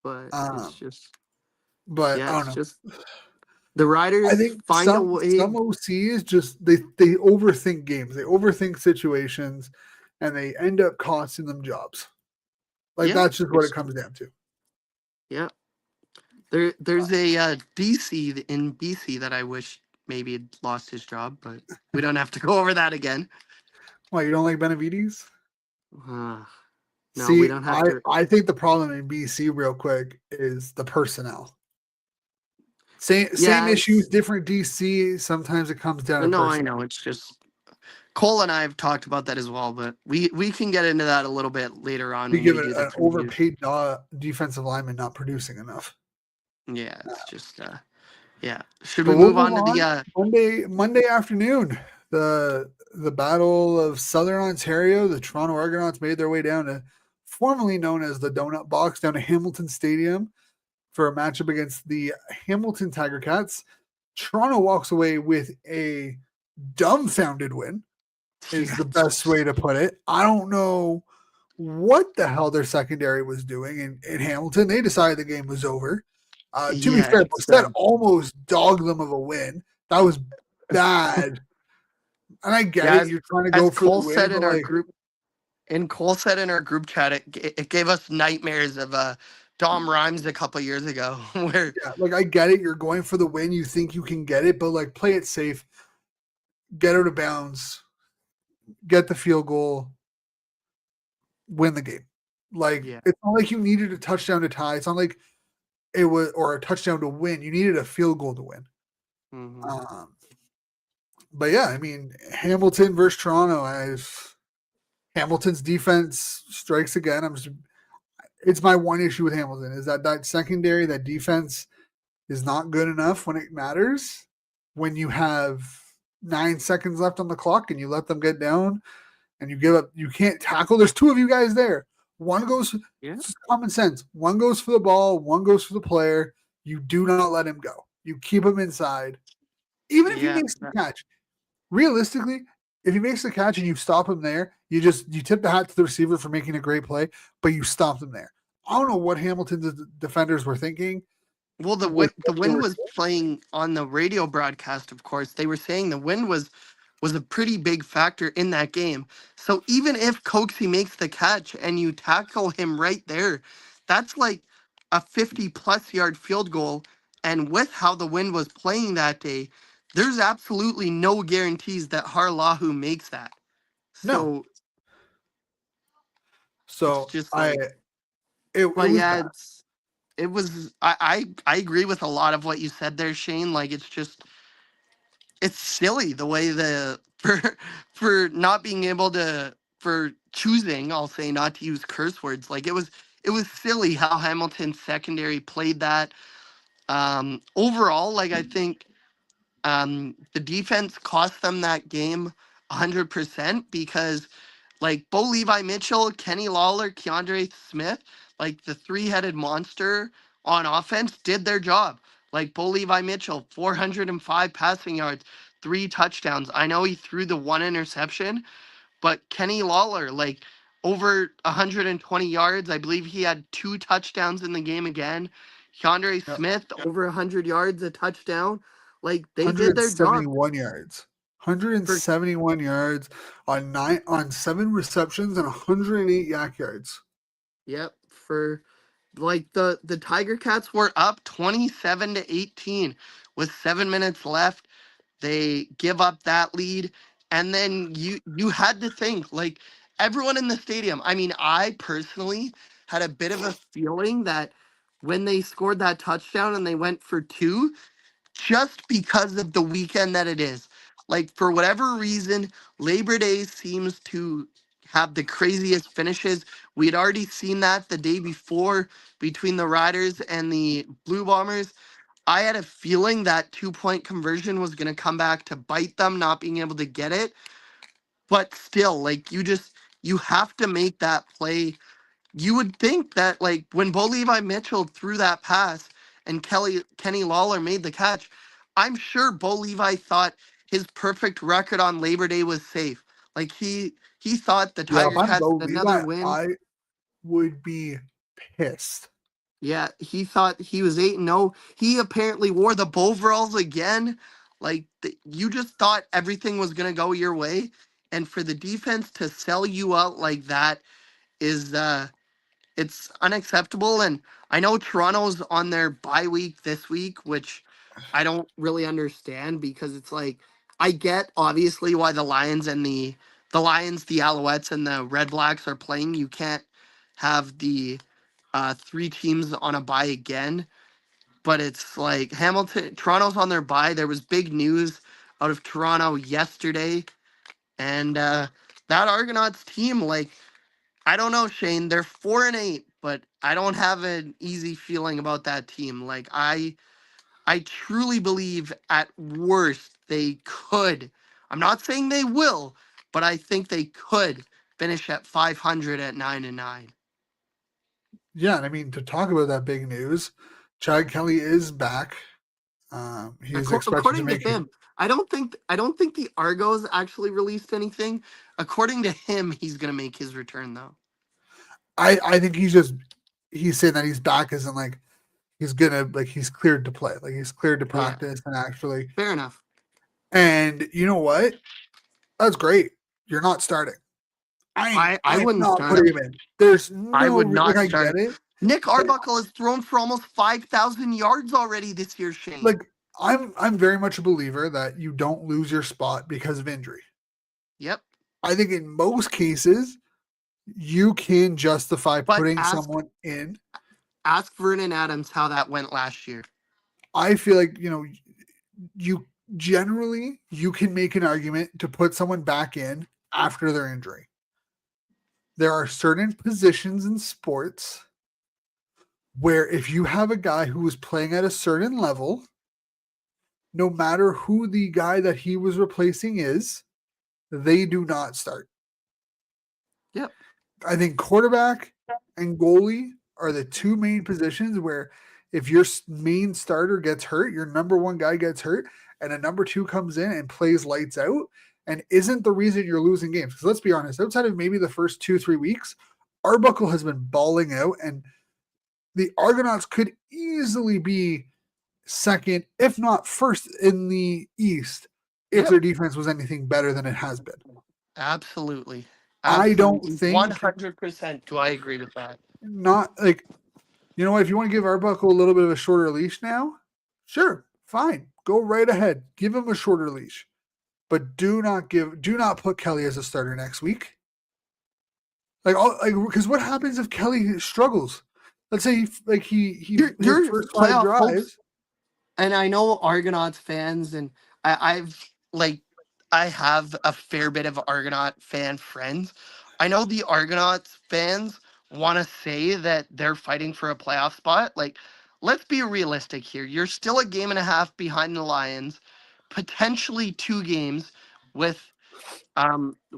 But it's Um, just, but yeah, I don't it's know. just the I Riders think find a some way. OCs just they overthink games, they overthink situations, and they end up costing them jobs. Like Yeah, that's just what it it's comes down to. yeah. There's a DC in BC that I wish maybe had lost his job, but we don't have to go over that again. Why you don't like Benavides? Uh, no, we See, don't have I to. I think the problem in BC real quick is the personnel. Same Yeah, issues, it's different DC. Sometimes it comes down to no, I personnel. know. It's just Cole and I have talked about that as well, but we can get into that a little bit later on We when give we it do the an previews. overpaid defensive lineman not producing enough. Yeah, it's just yeah. Should But we we'll move move on to on. the Monday afternoon, the Battle of Southern Ontario. The Toronto Argonauts made their way down to formerly known as the Donut Box down to Hamilton Stadium for a matchup against the Hamilton Tiger Cats. Toronto walks away with a dumbfounded win. Is yeah, the best way to put it. I don't know what the hell their secondary was doing in Hamilton. They decided the game was over. To be yeah, fair, it's Brissett almost dogged them of a win. That was bad. And I get yeah, it. You're trying to as go for the Cole win, said but in our like, group and Cole said in our group chat, it gave us nightmares of Dom Rhymes a couple years ago, where yeah, like I get it. You're going for the win. You think you can get it, but like play it safe, get out of bounds, get the field goal, win the game. Like yeah, it's not like you needed a touchdown to tie. It's not like it was or a touchdown to win. You needed a field goal to win. hmm Um, but yeah, I mean Hamilton versus Toronto. Hamilton's defense strikes again. It's my one issue with Hamilton is that secondary, that defense is not good enough when it matters. When you have 9 seconds left on the clock and you let them get down and you give up, you can't tackle. There's two of you guys there. One goes, yeah, it's just common sense. One goes for the ball, one goes for the player. You do not let him go. You keep him inside. Even if he yeah. makes the catch, realistically, if he makes the catch and you stop him there, you tip the hat to the receiver for making a great play, but you stop him there. I don't know what Hamilton's defenders were thinking Well, with the what they wind were. was playing on the radio broadcast. Of course, they were saying the wind was a pretty big factor in that game. So even if Coxie makes the catch and you tackle him right there, that's like a 50-plus yard field goal. And with how the wind was playing that day, there's absolutely no guarantees that Harlahu makes that. No. So it's So just I like, it but was yeah, bad. it was I agree with a lot of what you said there, Shane. Like it's silly the way the for not being able to for choosing, I'll say, not to use curse words. Like it was silly how Hamilton's secondary played that. Overall, like I think the defense cost them that game 100% because like Bo Levi Mitchell, Kenny Lawler, Keandre Smith, like the three-headed monster on offense did their job. Like Bo Levi Mitchell, 405 passing yards, 3 touchdowns. I know he threw the one interception, But Kenny Lawler, like over 120 yards. I believe he had 2 touchdowns in the game again. Keandre Yep. Smith, over 100 yards, a touchdown. Like they did their job 171 yards. for 171 yards on 7 receptions and 108 yak yards. yep, for like the Tiger Cats were up 27-18 with 7 minutes left. They give up that lead, and then you had to think like everyone in the stadium. I mean, I personally had a bit of a feeling that when they scored that touchdown and they went for two, just because of the weekend that it is. Like for whatever reason, Labor Day seems to have the craziest finishes. We had already seen that the day before between the Riders and the Blue Bombers. I had a feeling that 2 point conversion was going to come back to bite them, not being able to get it. But still, like you have to make that play. You would think that like when Bo Levi Mitchell threw that pass and Kenny Lawler made the catch, I'm sure Bo Levi thought his perfect record on Labor Day was safe. Like he thought the Yeah, if Tiger I'm Cats Bo had another Levi, win. I would be pissed. Yeah, he thought he was 8-0. He apparently wore the overalls again. Like you just thought everything was gonna go your way, and for the defense to sell you out like that is it's unacceptable. And I know Toronto's on their bye week this week, which I don't really understand because it's like I get obviously why the Lions, the Alouettes, and the Red Blacks are playing. You can't have the 3 teams on a bye again. But it's like Toronto's on their bye. There was big news out of Toronto yesterday, and that Argonauts team, like I don't know, Shane. They're 4-8, but I don't have an easy feeling about that team. Like I truly believe at worst they could. I'm not saying they will, but I think they could finish at 500 at 9-9. Yeah, and I mean to talk about that big news, Chad Kelly is back. He's expected to According to make. him, I don't think the Argos actually released anything. According to him, he's gonna make his return though. I think he's saying that he's back isn't like he's gonna like he's cleared to play, like he's cleared to Yeah, practice and actually. fair enough. And you know what? That's great. You're not starting. I I'm wouldn't not start putting him. him in. There's I no would like not I start get him. it, Nick but Arbuckle has thrown for almost 5,000 yards already this year, Shane. like I'm very much a believer that you don't lose your spot because of injury. Yep. I think in most cases you can justify But putting ask someone in. ask Vernon Adams how that went last year. I feel like you generally you can make an argument to put someone back in after their injury. There are certain positions in sports where if you have a guy who is playing at a certain level, no matter who the guy that he was replacing is, they do not start. Yep. I think quarterback and goalie are the 2 main positions where if your main starter gets hurt, your number one guy gets hurt, and a number two comes in and plays lights out and isn't the reason you're losing games. Because let's be honest, outside of maybe the first 2-3 weeks, Arbuckle has been balling out, and the Argonauts could easily be second, if not first, in the East if Yep. their defense was anything better than it has been. Absolutely. I don't Absolutely. think 100% do I agree with that. not like you know what, if you want to give Arbuckle a little bit of a shorter leash now, sure, fine. Go right ahead. Give him a shorter leash. But do not put Kelly as a starter next week. Like because what happens if Kelly struggles? Let's say his Your first five playoff hopes, drives. and I know Argonauts fans, and I've like I have a fair bit of Argonaut fan friends. I know the Argonauts fans want to say that they're fighting for a playoff spot. Like, let's be realistic here. You're still a game and a half behind the Lions, potentially 2 games with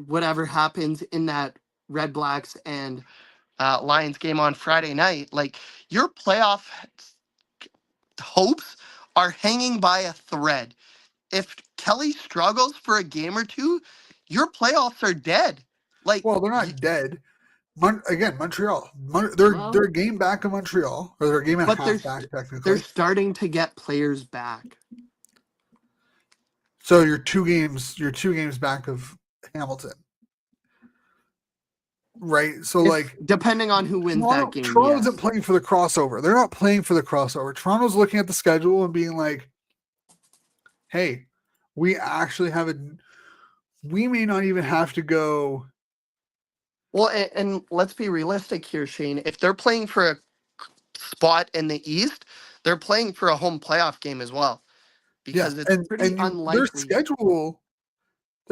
whatever happens in that Red Blacks and Lions game on Friday night. Like, your playoff hopes are hanging by a thread. If Kelly struggles for a game or two, your playoffs are dead. Like, Well, they're y- not dead. Again, Montreal. They're well, a game back of Montreal, or they're a game and a but half back they're technically. starting to get players back. So you're 2 games. You're 2 games back of Hamilton, right? So If like depending on who wins that game, Toronto isn't yes. playing for the crossover. They're not playing for the crossover. Toronto's looking at the schedule and being like, "Hey, we actually have a. We may not even have to go." Well, and let's be realistic here, Shane. If they're playing for a spot in the East, they're playing for a home playoff game as well, Yeah, because it's pretty their unlikely.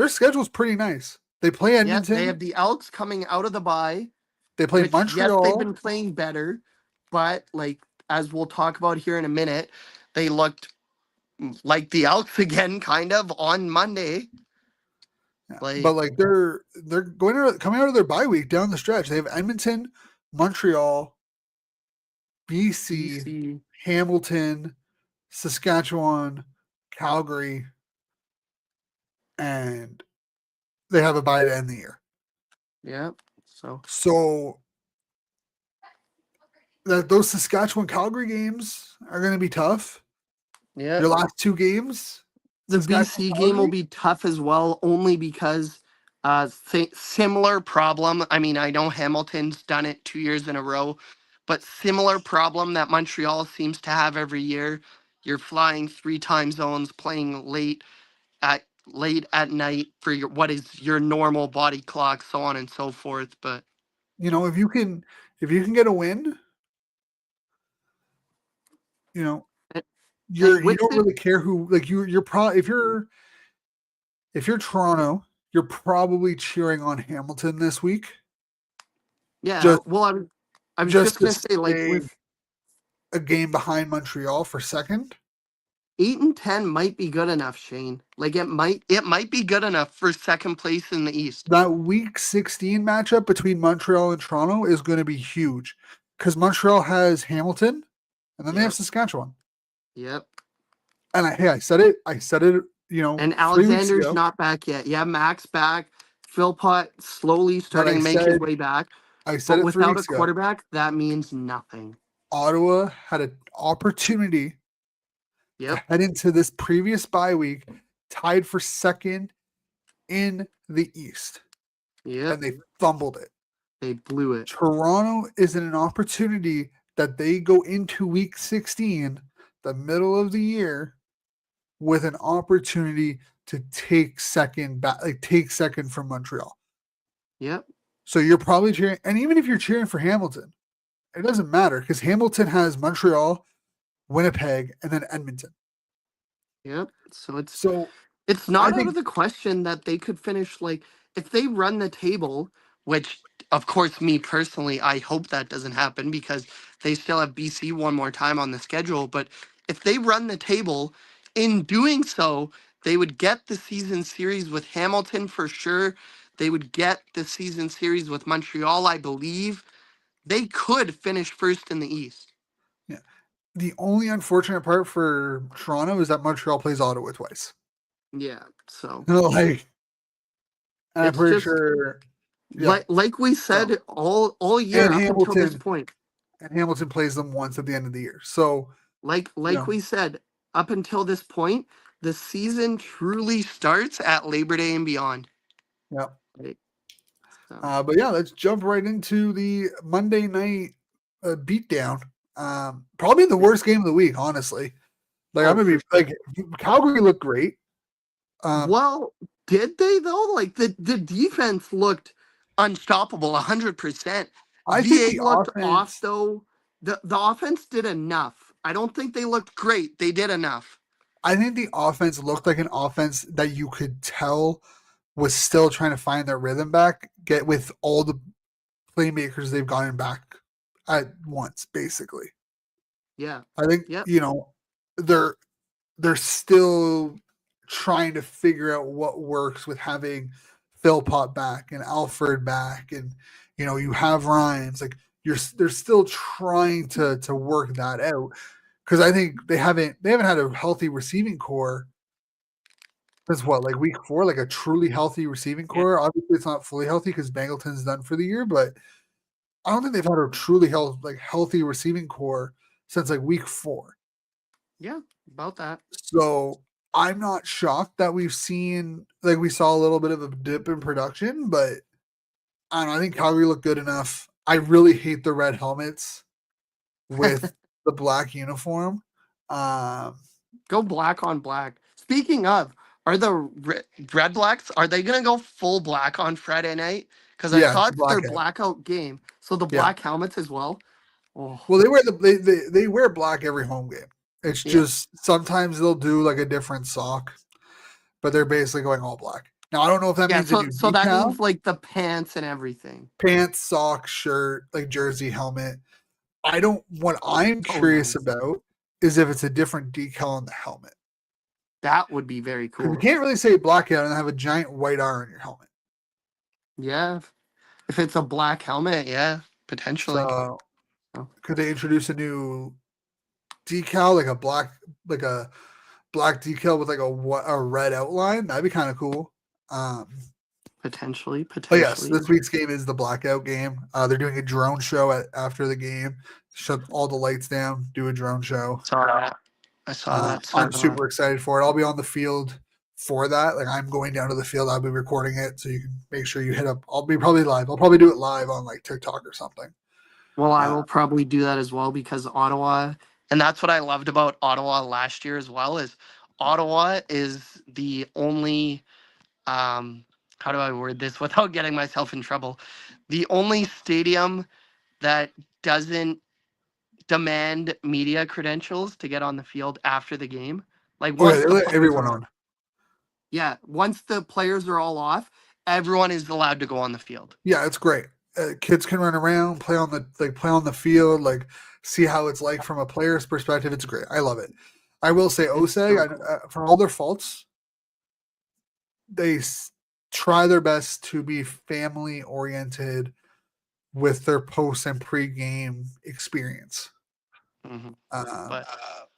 schedule's pretty nice. They play Yeah, they Edmonton. have the Elks coming out of the bye, They play which yes, they've Montreal. been playing better, but like as we'll talk about here in a minute, they looked like the Elks again, kind of on Monday. Yeah, but Like like they're coming out of their bye week down the stretch. They have Edmonton, Montreal, BC, BC, Hamilton, Saskatchewan, Calgary, and they have a bye to end the year. yeah. So So those Saskatchewan Calgary games are going to be tough. yeah, Your last 2 games, the Saskatchewan BC game will Calgary. be tough as well, only because similar problem. I mean, I know Hamilton's done it 2 years in a row, but similar problem that Montreal seems to have every year. You're flying 3 time zones, playing late at night for your what is your normal body clock, so on and so forth. But If you can get a win, you know and you with don't it, really care who like you're probably if you're Toronto, you're probably cheering on Hamilton this week yeah. just Well, I was just just to gonna say, like stay with a game behind Montreal for second. 8 and 10 might be good enough, Shane. Like it might be good enough for second place in the East. That week 16 matchup between Montreal and Toronto is going to be huge because Montreal has Hamilton and then they have Yep. Saskatchewan. Yep. And I said it, And 3 weeks Alexander's ago, not back yet. Yeah, Max back. Philpott slowly but starting to make his way back. I said But it three without a weeks ago. quarterback, that means nothing. Ottawa had an opportunity to Yep. head into this previous bye week tied for second in the East, and Yep. they fumbled it. They blew it. Toronto is in an opportunity that they go into week 16, the middle of the year, with an opportunity to take second back, like take second from Montreal. Yep. So you're probably cheering, and even if you're cheering for Hamilton, it doesn't matter because Hamilton has Montreal, Winnipeg, and then Edmonton. Yep. So So it's I not out think of the question that they could finish like if they run the table, which of course me personally, I hope that doesn't happen because they still have BC one more time on the schedule. But if they run the table, in doing so, they would get the season series with Hamilton for sure. They would get the season series with Montreal, I believe. They could finish first in the East. yeah, the only unfortunate part for Toronto is that Montreal plays Ottawa twice. Yeah. So Like, and I'm it's pretty just sure, yeah. like we So said all year and up until this Hamilton point. and Hamilton plays them once at the end of the year. So you Like know, we said, up until this point, the season truly starts at Labor Day and beyond. yeah. Right? So But yeah, let's jump right into the Monday night beatdown. Probably the yeah. worst game of the week, honestly. Like I'm Oh, gonna for be sure. like Calgary looked great. Well, did they though? Like the defense looked unstoppable, 100%. I think VA the looked off offense. though. The offense did enough. I don't think they looked great. They did enough. I think the offense looked like an offense that you could tell was still trying to find their rhythm back. Get with all the playmakers they've gotten back at once, basically. Yeah. I think Yep. they're they're still trying to figure out what works with having Philpott back and Alfred back, and you have Rhymes. Like they're still trying to work that out because I think they haven't had a healthy receiving core That's what, like week 4, like a truly healthy receiving Yeah. core. Obviously, it's not fully healthy because Bangleton's done for the year, but I don't think they've had a truly healthy receiving core since like week 4. Yeah, about that. So I'm not shocked that we saw a little bit of a dip in production, but I don't know. I think Calgary looked good enough. I really hate the red helmets with the black uniform. Um, Go black on black. Speaking of, are the Red Blacks, are they going to go full black on Friday night? Because I yeah, saw it's a it's their blackout. blackout game. So the Yeah. black helmets as well. Oh, Well, they wear black every home game. It's yeah. just sometimes they'll do like a different sock, but they're basically going all black. Now I don't know if that Yeah, means a so new so that decal, means like the pants and everything. pants, socks, shirt, like jersey, helmet. I don't. What I'm Oh, curious nice. about is if it's a different decal on the helmet. That would be very Because you cool. can't really say blackout and have a giant white R on your helmet. Yeah. If it's a black helmet, yeah, potentially. So Oh, could they introduce a new decal, like a black decal with like a red outline? That'd be kind of cool. Um, potentially, but yes, potentially. this week's game is the blackout game. They're doing a drone show after the game. Shut all the lights down, do a drone show. Saw that. I saw that. I'm super excited for it. I'll be on the field for that. Like I'm going down to the field. I'll be recording it, so you can make sure you hit up. I'll be probably live. I'll probably do it live on like TikTok or something. Well, I Uh, will probably do that as well because Ottawa, and that's what I loved about Ottawa last year as well, is Ottawa is the only how do I word this without getting myself in trouble? The only stadium that doesn't demand media credentials to get on the field after the game. Like oh yeah, once they the let players everyone are on. off. Yeah, once the players are all off, everyone is allowed to go on the field. Yeah, it's great. Kids can run around, play on the field, like see how it's like from a player's perspective. It's great. I love it. I will say, It's Osei, so cool. for all their faults, they try their best to be family oriented with their post and pre-game experience. Hmm. Um, But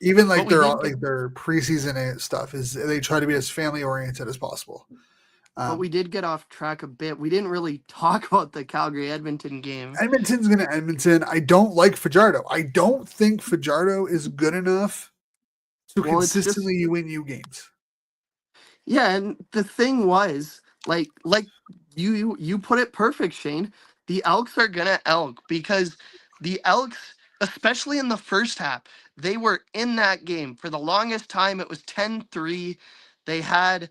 even but like we did get their preseason stuff is they try to be as family oriented as possible. but we Um, did get off track a bit. We didn't really talk about the Calgary Edmonton game. Edmonton's going to Edmonton. I don't like Fajardo. I don't think Fajardo is good enough to Well, it's just consistently win you games. yeah, and the thing was, like you put it perfect, Shane. The Elks are gonna elk because the Elks, especially in the first half, they were in that game for the longest time. It was 10-3. They had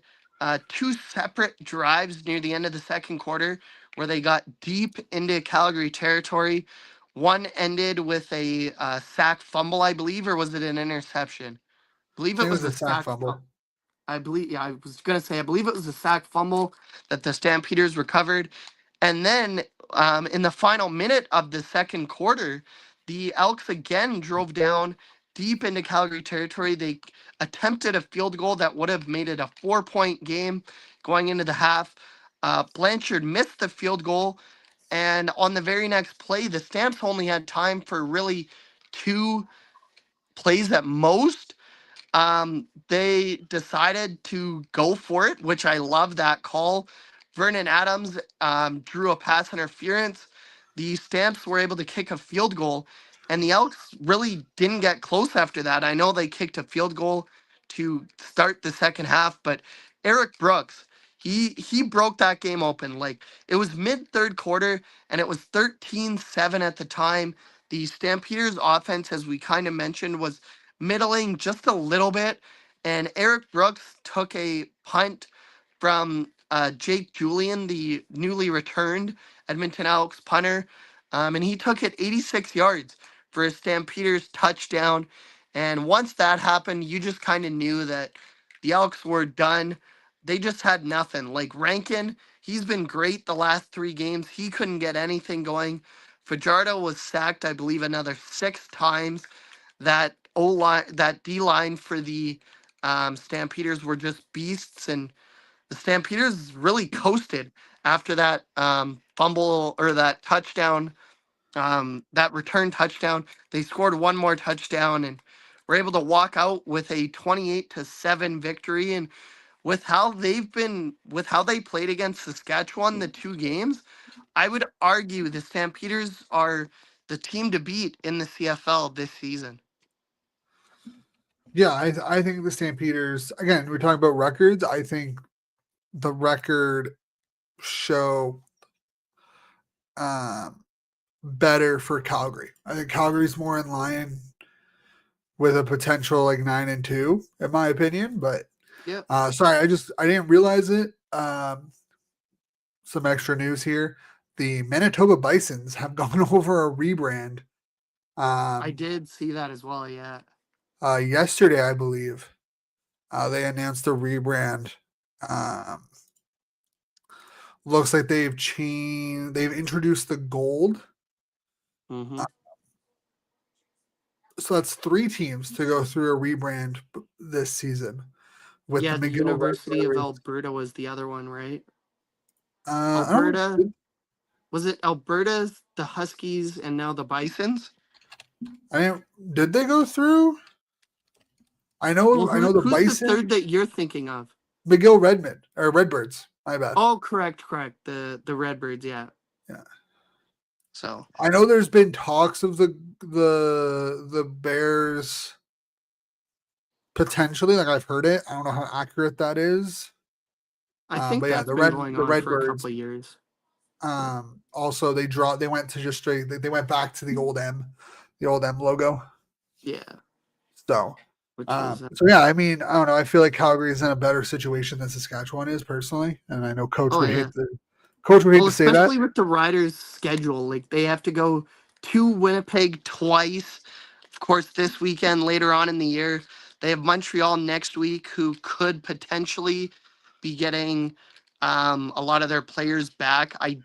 two separate drives near the end of the second quarter where they got deep into Calgary territory. One ended with a sack fumble, I believe, or was it an interception? I I believe it think it was was a a sack sack fumble. fumble. I believe, yeah, I was gonna say, I believe it was a sack fumble that the Stampeders recovered, and then in the final minute of the second quarter, the Elks again drove down deep into Calgary territory. They attempted a field goal that would have made it a 4-point game going into the half. Blanchard missed the field goal, and on the very next play, the Stamps only had time for really two plays at most. They decided to go for it, which I love that call. Vernon Adams drew a pass interference. The Stamps were able to kick a field goal, and the Elks really didn't get close after that. I know they kicked a field goal to start the second half, but Eric Brooks, he broke that game open. Like it was mid third quarter, and it was 13-7 at the time. The Stampeders offense, as we kind of mentioned, was middling just a little bit, and Eric Brooks took a punt from Jake Julian, the newly returned Edmonton Elks punter, and he took it 86 yards for a Stampeders touchdown. And once that happened, you just kind of knew that the Elks were done. They just had nothing. Like Rankin, he's been great the last 3 games. He couldn't get anything going. Fajardo was sacked, I believe, another 6 times. That O line, that D line for the Stampeders were just beasts, and the Stampeders really coasted after that fumble or that touchdown, that return touchdown. They scored one more touchdown and were able to walk out with a 28-7 victory. And with how they played against Saskatchewan the 2 games, I would argue the Stampeders are the team to beat in the CFL this season. Yeah, I think the Stampeders, again, we're talking about records. I think the record show better for Calgary. I think Calgary's more in line with a potential like 9-2, in my opinion. But Yep. sorry, I didn't realize it. Some extra news here. The Manitoba Bisons have gone over a rebrand. I did see that as well, yeah. Yesterday, I believe, they announced a rebrand. Looks like they've changed. They've introduced the gold. Mm-hmm. So that's 3 teams to go through a rebrand this season with the Yeah, the McGill University of Redbirds. Alberta was the other one, right? I don't Alberta, know. was it Alberta's, the Huskies, and now the Bisons? I didn't. Did they go through? Well, I know the who's the Bison, third that you're thinking of? McGill Redmond or Redbirds. My bad. Oh, correct. The Redbirds, yeah. Yeah. So I know there's been talks of the Bears potentially. Like I've heard it. I don't know how accurate that is. I think But yeah, that's been going the on for a Redbirds. couple of years. Also they went to just straight. They went back to the old M logo. Yeah, So, which was so yeah, I mean, I don't know. I feel like Calgary is in a better situation than Saskatchewan is personally, and I know oh yeah. Coach would hate Well, to say that. especially with the Riders' schedule, like they have to go to Winnipeg twice. Of course, this weekend later on in the year, they have Montreal next week, who could potentially be getting a lot of their players back. I'm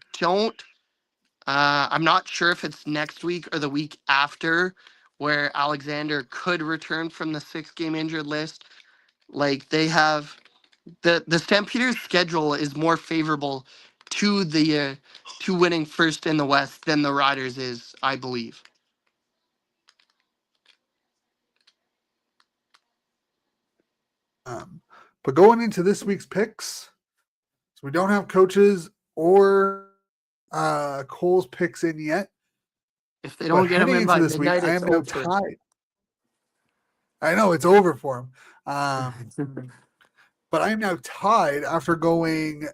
not sure if it's next week or the week after, where Alexander could return from the 6-game injured list. Like they have the Stampeders' schedule is more favorable to the to winning first in the West than the Riders is, I believe. But going into this week's picks, so we don't have coaches or Cole's picks in yet. If they But don't get them heading in into by this week, midnight, I it's am now over. tied. I know it's over for him. But I am now tied after going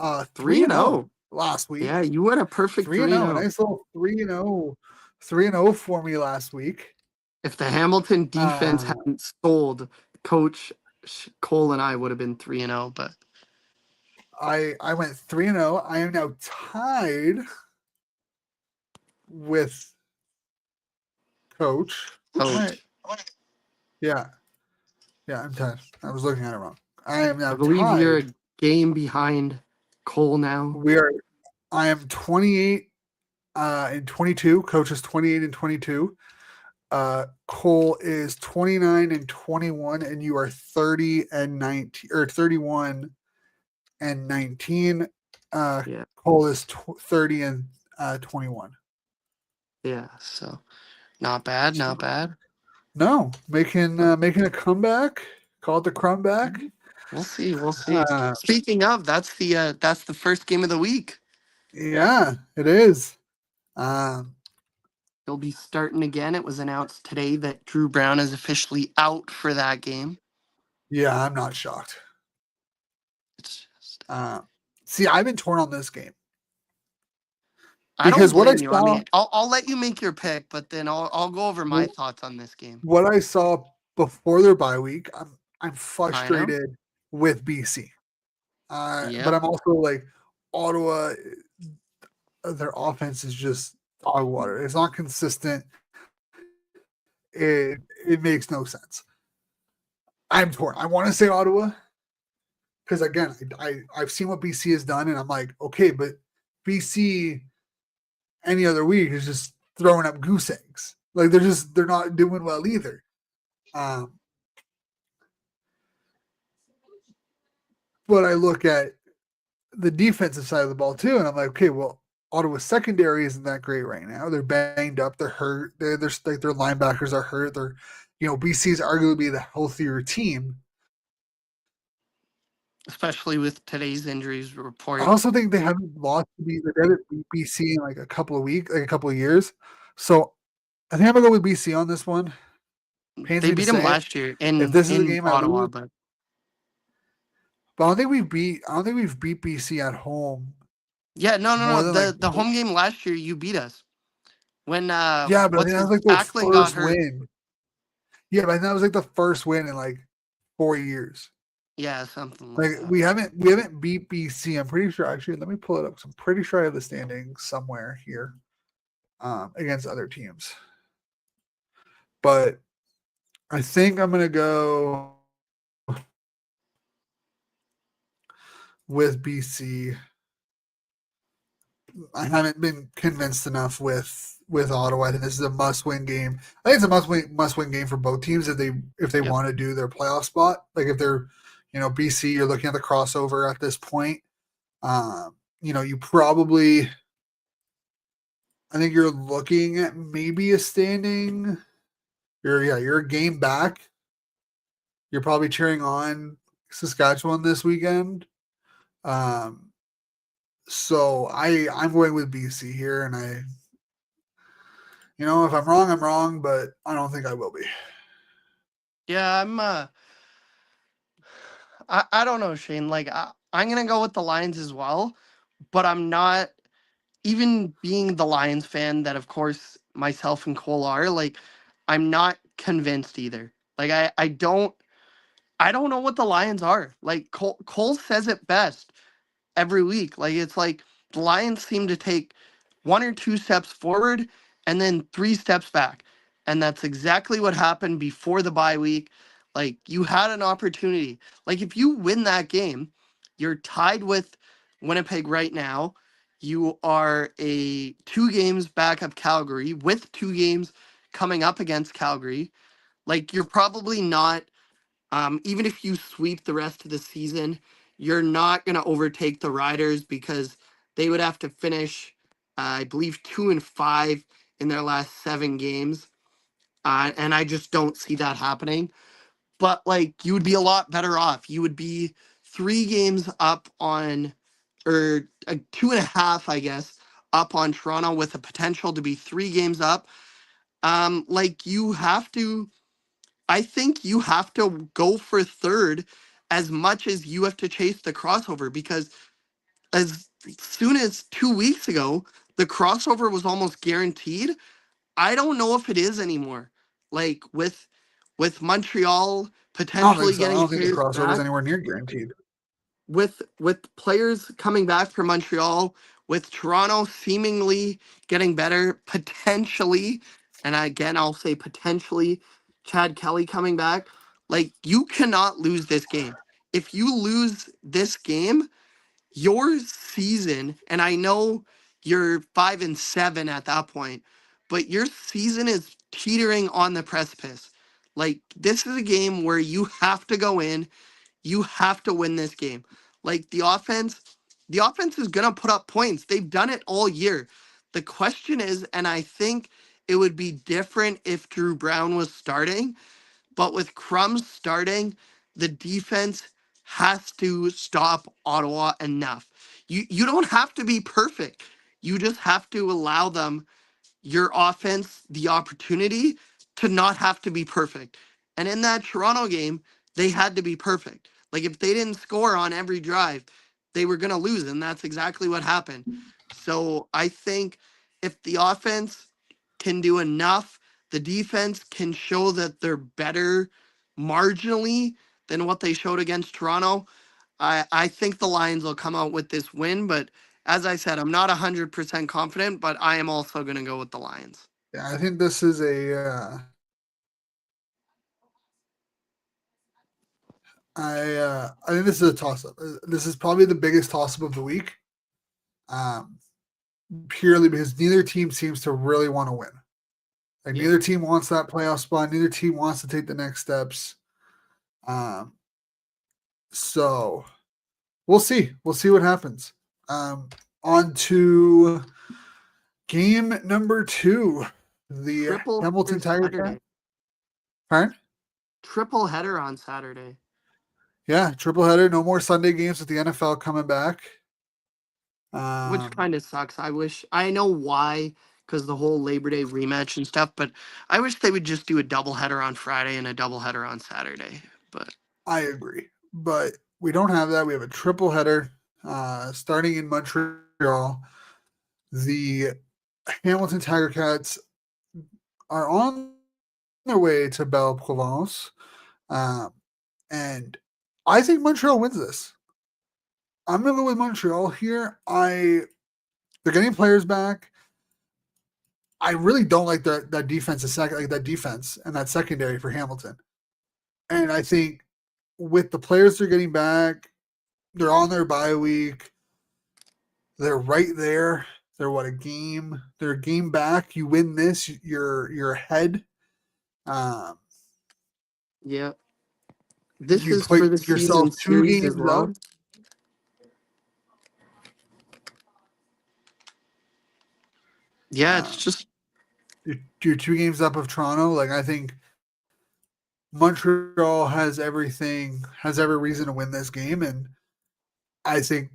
3-0 3-0. last week. Yeah, you went a perfect 3-0, a 3-0. nice little 3-0 for me last week. If the Hamilton defense Uh, hadn't sold, Coach Cole and I would have been 3-0. But I went 3-0. I am now tied with Coach. Coach, Yeah, I'm tied. I was looking at it wrong. I am I now believe you're tied. a game behind Cole now. I am 28 and 22. Coach is 28 and 22. Cole is 29 and 21, and you are 30 and 19 or 31 and 19. Yeah, Cole is 30 and 21. yeah. So not bad, not bad. No, making a comeback. Call it the comeback. We'll see. We'll see. Speaking of, that's the first game of the week. Yeah, it is. He'll be starting again. It was announced today that Drew Brown is officially out for that game. Yeah, I'm not shocked. It's just, See, I've been torn on this game I don't because what I blame you. I saw, mean, I'll let you make your pick, but then I'll go over my thoughts on this game. what I saw before their bye week, I'm I know. frustrated with BC. But Yep. I'm also like Ottawa. Their offense is just dog water. It's not consistent. It makes no sense. I'm torn. I want to say Ottawa because again, I've seen what BC has done, and I'm like, okay, but BC any other week is just throwing up goose eggs. Like they're not doing well either. But I look at the defensive side of the ball too, and I'm like, okay, well, Ottawa's secondary isn't that great right now. They're banged up. They're hurt. They're like their linebackers are hurt. BC's arguably the healthier team. especially with today's injuries I report. also think they haven't lost to they haven't beat BC in like a couple of weeks, like a couple of years. So I think I'm gonna go with BC on this one. Pains They me to beat them say it. last year If this is a in game I Ottawa, lose, but but I don't think we've beat BC at home yeah, no. more than like The home game last year, you beat us when yeah, but I what's think that was his like the Ackland got first hurt. win. Yeah, but I think that was like the first win in like 4 years. Yeah, something Like like that. we haven't beat BC. I'm pretty sure actually. Let me pull it up. 'Cause I'm pretty sure I have the standings somewhere here against other teams. But I think I'm gonna go with BC. I haven't been convinced enough with Ottawa. I think this is a must-win game. I think it's a must-win game for both teams if they Yep. want to do their playoff spot. Like if they're, BC, you're looking at the crossover at this point. You probably, I think you're looking at maybe a standing. You're a game back. You're probably cheering on Saskatchewan this weekend. Um, so I'm going with BC here, and if I'm wrong, I'm wrong, but I don't think I will be. Yeah, I don't know, Shane. Like I'm gonna go with the Lions as well, but I'm not even being the Lions fan that of course myself and Cole are, like I'm not convinced either. Like I don't know what the Lions are. Like Cole says it best every week. Like it's like the Lions seem to take one or two steps forward and then three steps back. And that's exactly what happened before the bye week. Like you had an opportunity. Like if you win that game, you're tied with Winnipeg right now. You are a 2 games back of Calgary with 2 games coming up against Calgary. Like you're probably not even if you sweep the rest of the season, you're not going to overtake the Riders because they would have to finish, I believe, 2-5 in their last 7 games. And I just don't see that happening. But like, you would be a lot better off. You would be 3 games up on, or 2.5, I guess, up on Toronto with a potential to be 3 games up. Like, you have to I think you have to go for third as much as you have to chase the crossover because as soon as 2 weeks ago, the crossover was almost guaranteed. I don't know if it is anymore. Like with Montreal I don't think potentially so. I getting don't think the players crossover is back, anywhere near guaranteed. with players coming back from Montreal, with Toronto seemingly getting better, potentially, and again I'll say potentially, Chad Kelly coming back, like you cannot lose this game. If you lose this game, your season, and I know you're 5-7 at that point, but your season is teetering on the precipice. Like this is a game where you have to go in, you have to win this game. Like the offense is going to put up points. They've done it all year. The question is, and I think it would be different if Drew Brown was starting, but with Crumbs starting, the defense has to stop Ottawa enough. You don't have to be perfect. You just have to allow them your offense the opportunity to not have to be perfect. And in that Toronto game, they had to be perfect. Like if they didn't score on every drive, they were going to lose. And that's exactly what happened. So I think if the offense can do enough, the defense can show that they're better marginally than what they showed against Toronto. I think the Lions will come out with this win, but as I said, I'm not 100% confident, but I am also going to go with the Lions. Yeah, I think this is I think this is a toss up. This is probably the biggest toss up of the week. Um, Purely because neither team seems to really want to win. Like Yep. neither team wants that playoff spot. Neither team wants to take the next steps. Um, so we'll see. We'll see what happens. On to game number 2, the Triple Hamilton header Tiger Saturday. Cat. Pardon? Triple header on Saturday. Yeah, triple header. No more Sunday games with the NFL coming back. which Um, kind of sucks. I know why, because the whole Labor Day rematch and stuff, but I wish they would just do a doubleheader on Friday and a doubleheader on Saturday. But I agree, but we don't have that. We have a triple header starting in Montreal. The Hamilton Tiger Cats are on their way to Belle Provence, um, and I think Montreal wins this. I'm gonna go with Montreal here. They're getting players back. I really don't like that defense, that defense and that secondary for Hamilton. And I think with the players they're getting back, they're on their bye week. They're right there. They're what a game. They're a game back. You win this, you're ahead. Um, yeah, this you is for put the yourself season two series as games up. well. Yeah, it's Um, just you're 2 games up of Toronto. Like I think Montreal has everything, has every reason to win this game, and I think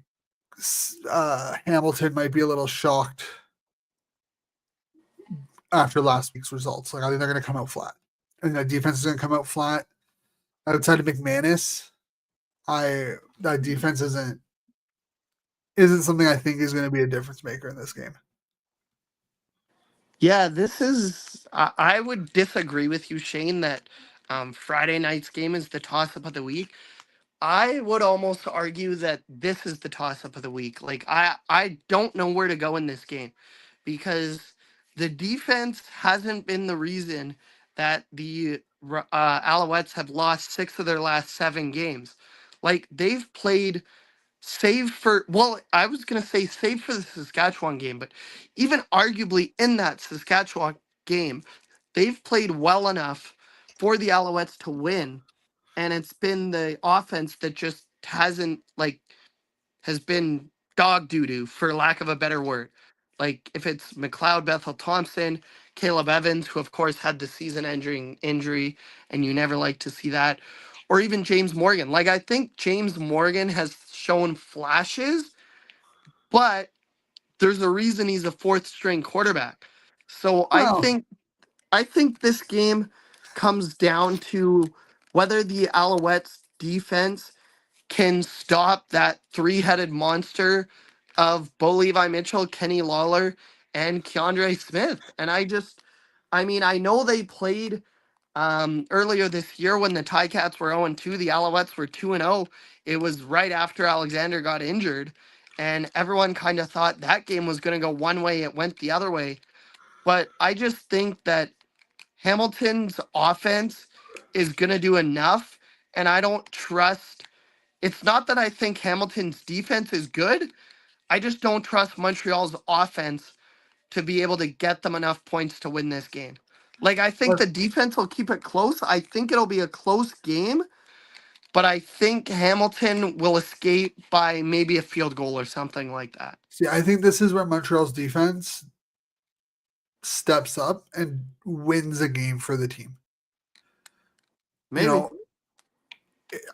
Hamilton might be a little shocked after last week's results. Like I think they're going to come out flat. I think that defense is going to come out flat. Outside of McManus, that defense isn't something I think is going to be a difference maker in this game. yeah. This is I would disagree with you, Shane, that Friday night's game is the toss up of the week. I would almost argue that this is the toss up of the week. Like I don't know where to go in this game because the defense hasn't been the reason that the Alouettes have lost 6 of their last 7 games. Like they've played save for, well, I was going to say save for the Saskatchewan game, but even arguably in that Saskatchewan game, they've played well enough for the Alouettes to win, and it's been the offense that just hasn't, like, has been dog doo doo, for lack of a better word. Like if it's McLeod, Bethel Thompson, Caleb Evans, who of course had the season ending injury, and you never like to see that, or even James Morgan. Like I think James Morgan has shown flashes, but there's a reason he's a fourth string quarterback. So Well, I think this game comes down to whether the Alouettes defense can stop that three-headed monster of Bo Levi Mitchell, Kenny Lawler, and Keandre Smith. And I mean, I know they played earlier this year when the Ticats were 0-2, the Alouettes were 2-0. It was right after Alexander got injured, and everyone kind of thought that game was going to go one way, it went the other way. But I just think that Hamilton's offense is going to do enough, and I don't trust. It's not that I think Hamilton's defense is good. I just don't trust Montreal's offense to be able to get them enough points to win this game. Like, I think but the defense will keep it close. I think it'll be a close game, but I think Hamilton will escape by maybe a field goal or something like that. see, I think this is where Montreal's defense steps up and wins a game for the team. You Maybe. know,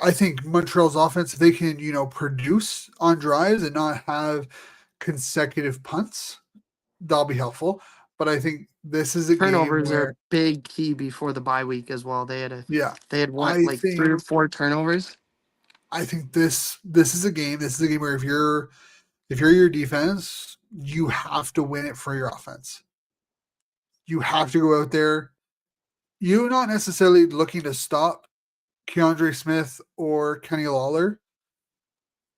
I think Montreal's offense, if they can, produce on drives and not have consecutive punts, that'll be helpful. But I think this is a game Turnovers are a where, big key before the bye week as well. yeah, They had what, I like think 3 or 4 turnovers? this is a game. This is a game where if you're your defense, you have to win it for your offense. You have to go out there. You're not necessarily looking to stop Keandre Smith or Kenny Lawler,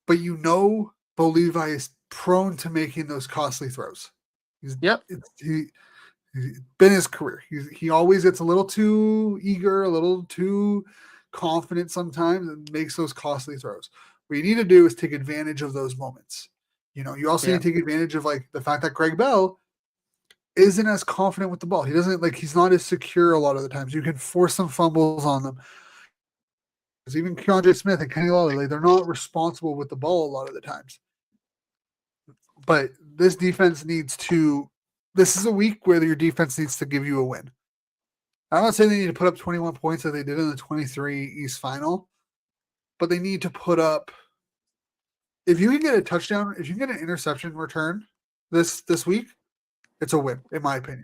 but Bo Levi is prone to making those costly throws. He's Yep. he's been his career. He always gets a little too eager, a little too confident sometimes, and makes those costly throws. What you need to do is take advantage of those moments. You also Yeah. need to take advantage of like the fact that Greg Bell isn't as confident with the ball. He's not as secure a lot of the times. You can force some fumbles on them. Because even Keandre Smith and Kenny Lawler, they're not responsible with the ball a lot of the times. But this defense needs to. This is a week where your defense needs to give you a win. I'm not saying they need to put up 21 points like they did in the 23 East Final, but they need to put up. If you can get a touchdown, if you can get an interception return this week, it's a win, in my opinion.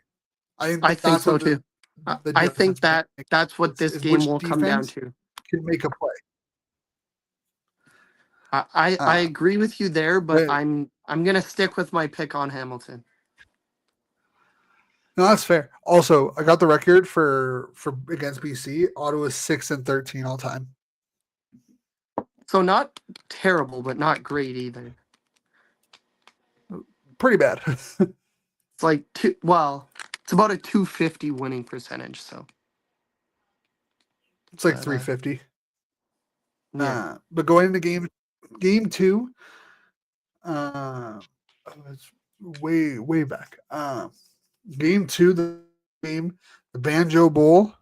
I think I think that's so what too. the I difference think that that's what this is game which will come down defense to. can make a play. I Uh, agree with you there, but but I'm gonna stick with my pick on Hamilton. no, that's fair. Also, I got the record for against BC. Ottawa's 6-13 all time. So not terrible, but not great either. Pretty bad. It's like it's about a 250 winning percentage. So, It's like but 350. yeah, But going into game two, uh, it's way back. Game two, the game, the Banjo Bowl.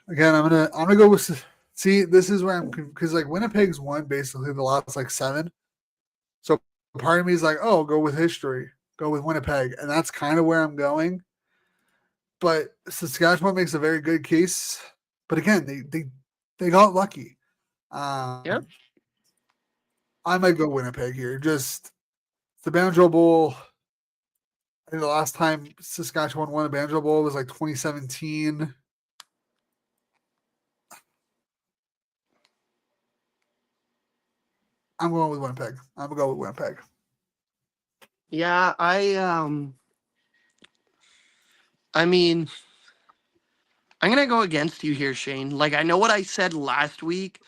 Again, I'm gonna go with. See, this is where I'm because like Winnipeg's won basically the last like 7. So part of me is like, oh, go with history, go with Winnipeg, and that's kind of where I'm going. But Saskatchewan makes a very good case. But again, they got lucky. yep. I might go Winnipeg here. Just the Banjo Bowl. I think the last time Saskatchewan won a Banjo Bowl was like 2017. I'm going with Winnipeg. I'm gonna go with Winnipeg. Yeah, I mean, I'm gonna go against you here, Shane. Like I know what I said last week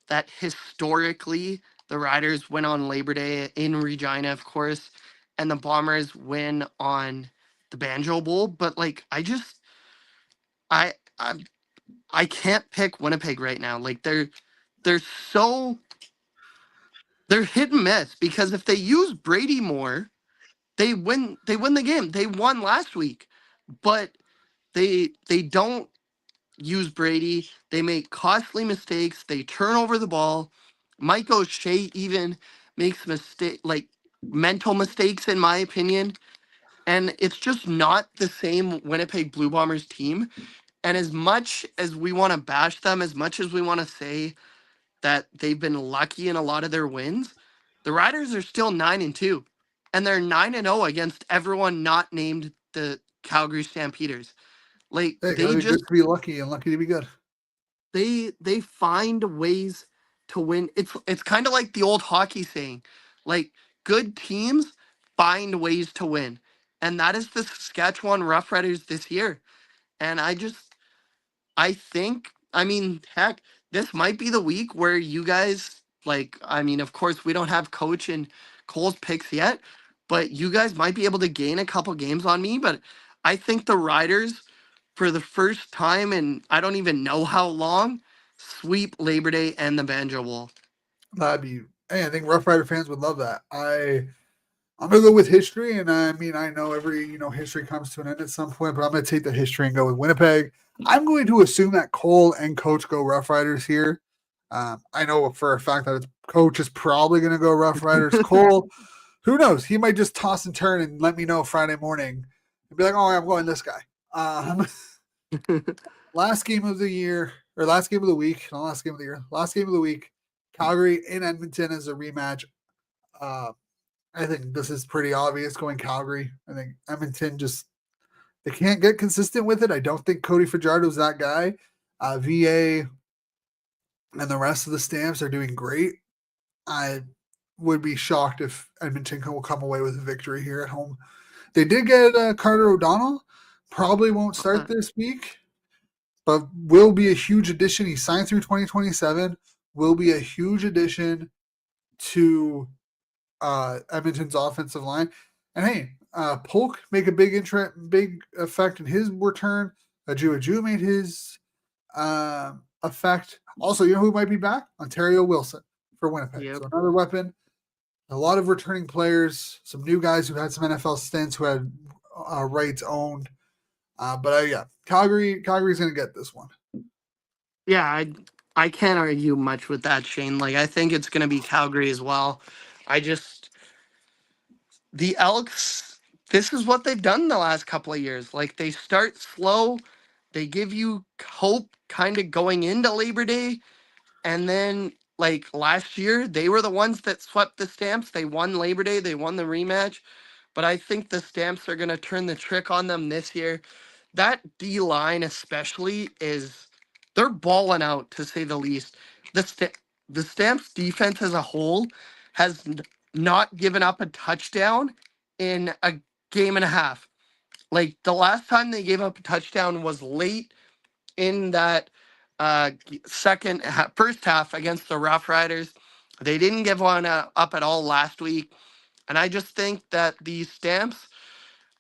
that historically the Riders win on Labor Day in Regina, of course, and the Bombers win on the Banjo Bowl. But like, I, I, I can't pick Winnipeg right now. Like they're so they're hit and miss because if they use Brady more, they win. They win the game. They won last week, but they don't use Brady. They make costly mistakes. They turn over the ball. Mike O'Shea even makes mental mistakes, in my opinion. And it's just not the same Winnipeg Blue Bombers team. And as much as we want to bash them, as much as we want to say that they've been lucky in a lot of their wins, the Riders are still 9-2. And they're 9-0 against everyone not named the Calgary Stampeders. Like Hey, they gotta be just good to be lucky and lucky to be good. they find ways to win. It's kind of like the old hockey saying, like good teams find ways to win, and that is the Saskatchewan Roughriders this year. And I think, I mean, heck, this might be the week where you guys, like, I mean, of course, we don't have Coach and Cole's picks yet, but you guys might be able to gain a couple games on me. But I think the Riders, for the first time in I don't even know how long, sweep Labor Day and the Banjo Bowl. That'd be. Hey, I think Rough Rider fans would love that. I'm gonna go with history, and I mean I know every history comes to an end at some point, but I'm gonna take the history and go with Winnipeg. I'm going to assume that Cole and Coach go Rough Riders here. I know for a fact that Coach is probably gonna go Rough Riders. Cole, who knows? He might just toss and turn and let me know Friday morning and be like, "Oh, I'm going this guy." Last game of the year or last game of the week, not last game of the year, last game of the week. Calgary in Edmonton as a rematch. Uh, I think this is pretty obvious going Calgary. I think Edmonton just they can't get consistent with it. I don't think Cody Fajardo's that guy. VA and the rest of the Stamps are doing great. I would be shocked if Edmonton will come away with a victory here at home. They did get Carter O'Donnell. Probably won't start this week, but will be a huge addition. He signed through 2027. Will be a huge addition to Edmonton's offensive line. And hey, Polk make a big effect in his return. Aju made his effect. Also, you know who might be back? Ontario Wilson for Winnipeg. Yep. So another weapon. A lot of returning players, some new guys who had some NFL stints, who had rights owned. But yeah, Calgary's going to get this one. Yeah, I can't argue much with that, Shane. Like I think it's gonna be Calgary as well. I just the Elks, this is what they've done the last couple of years. Like they start slow, they give you hope kind of going into Labor Day, And then, like last year, they were the ones that swept the Stamps. They won Labor Day, they won the rematch. But I think the Stamps are going to turn the trick on them this year. That D line, especially, they're balling out to say the least. The Stamps defense as a whole has not given up a touchdown in a game and a half. Like the last time they gave up a touchdown was late in that first half against the Rough Riders. They didn't give one up at all last week, and I just think that the Stamps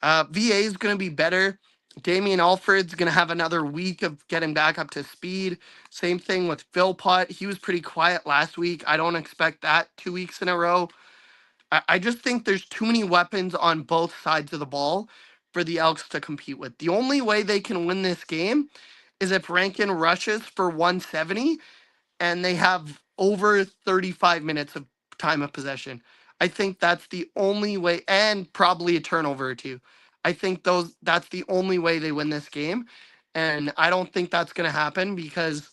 VA is going to be better. Damian Alford's going to have another week of getting back up to speed. Same thing with Philpott. He was pretty quiet last week. I don't expect that 2 weeks in a row. I just think there's too many weapons on both sides of the ball for the Elks to compete with. The only way they can win this game is if Rankin rushes for 170 and they have over 35 minutes of time of possession. I think that's the only way, and probably a turnover or two. I think that's the only way they win this game. And I don't think that's going to happen because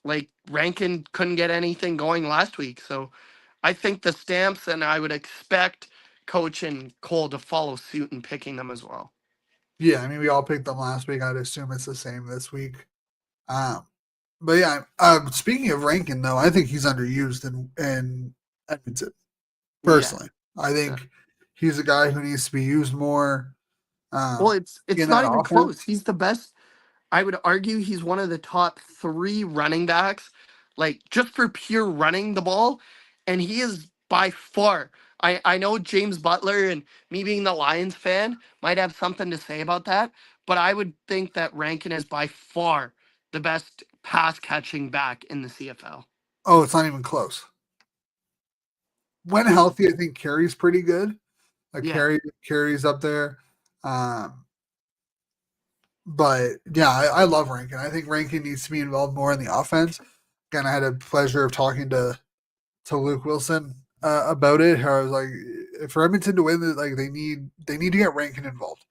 like Rankin couldn't get anything going last week. So I think the Stamps, and I would expect Coach and Cole to follow suit in picking them as well. Yeah, I mean, we all picked them last week. I'd assume it's the same this week. Um, but yeah, speaking of Rankin, though, I think he's underused in Edmonton. Yeah. Personally, I Yeah. think he's a guy who needs to be used more Well, it's in not that even close. offense. He's the best. I would argue he's one of the top 3 running backs, like just for pure running the ball. And he is by far. I know James Butler and me being the Lions fan might have something to say about that, but I would think that Rankin is by far the best pass catching back in the CFL. Oh, it's not even close. When No. healthy, I think Carey's pretty good. Like Yeah. Carey's up there. Um, but yeah, I love Rankin. I think Rankin needs to be involved more in the offense. Again, I had a pleasure of talking to Luke Wilson about it. How I was like, for Edmonton to win, like they need to get Rankin involved.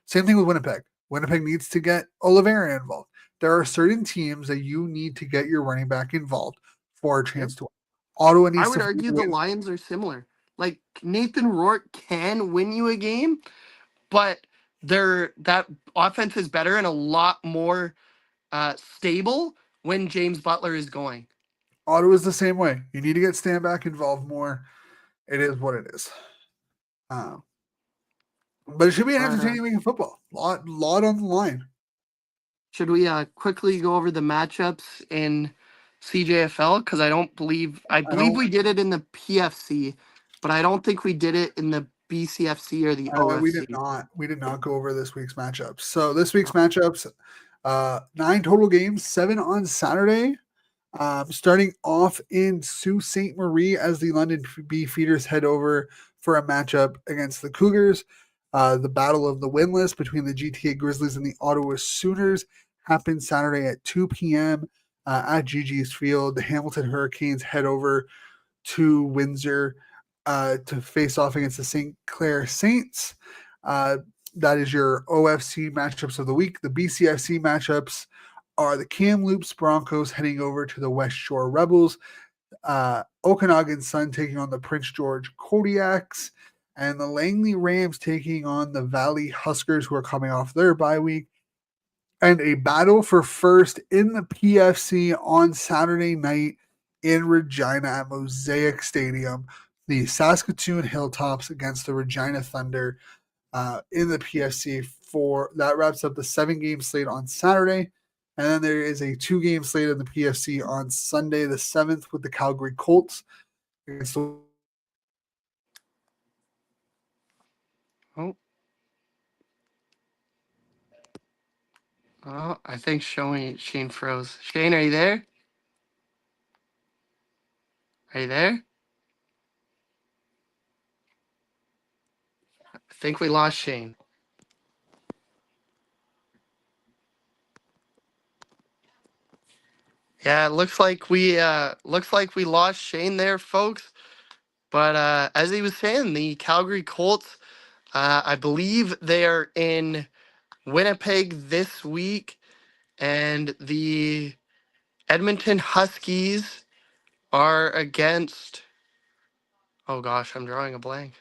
Same thing with Winnipeg. Winnipeg needs to get Oliveira involved. There are certain teams that you need to get your running back involved for a Yep. chance to win. Ottawa I needs would to argue the win. Lions are similar. Like Nathan Rourke can win you a game, but that offense is better and a lot more stable when James Butler is going. Ottawa's the same way. You need to get Stanback involved more. It is what it is. So, But it should be an but entertaining week of football. Lot on the line. should we quickly go over the matchups in CJFL? Because I I believe don't. we did it in the PFC, but I don't think we did it in the BCFC or the We did OFC. not. We did not go over this week's matchups. So this week's matchups, 9 total games, 7 on Saturday. Starting off in Sault Ste. Marie as the London Beefeaters head over for a matchup against the Cougars. The battle of the winless between the GTA Grizzlies and the Ottawa Sooners happens Saturday at 2 p.m. At GG's Field. The Hamilton Hurricanes head over to Windsor to face off against the St. Clair Saints. That is your OFC matchups of the week. The BCFC matchups are the Kamloops Broncos heading over to the West Shore Rebels, Okanagan Sun taking on the Prince George Kodiaks, and the Langley Rams taking on the Valley Huskers, who are coming off their bye week. And a battle for first in the PFC on Saturday night in Regina at Mosaic Stadium. The Saskatoon Hilltops against the Regina Thunder in the PFC. For that wraps up the 7-game slate on Saturday. And then there is a 2-game slate in the PFC on Sunday, the 7th, with the Calgary Colts against the Oh, oh, I think Shane froze. Shane, are you there? Are you there? I think we lost Shane. Yeah, it looks like we lost Shane there, folks. But as he was saying, the Calgary Colts, I believe they are in Winnipeg this week, and the Edmonton Huskies are against. Oh gosh, I'm drawing a blank.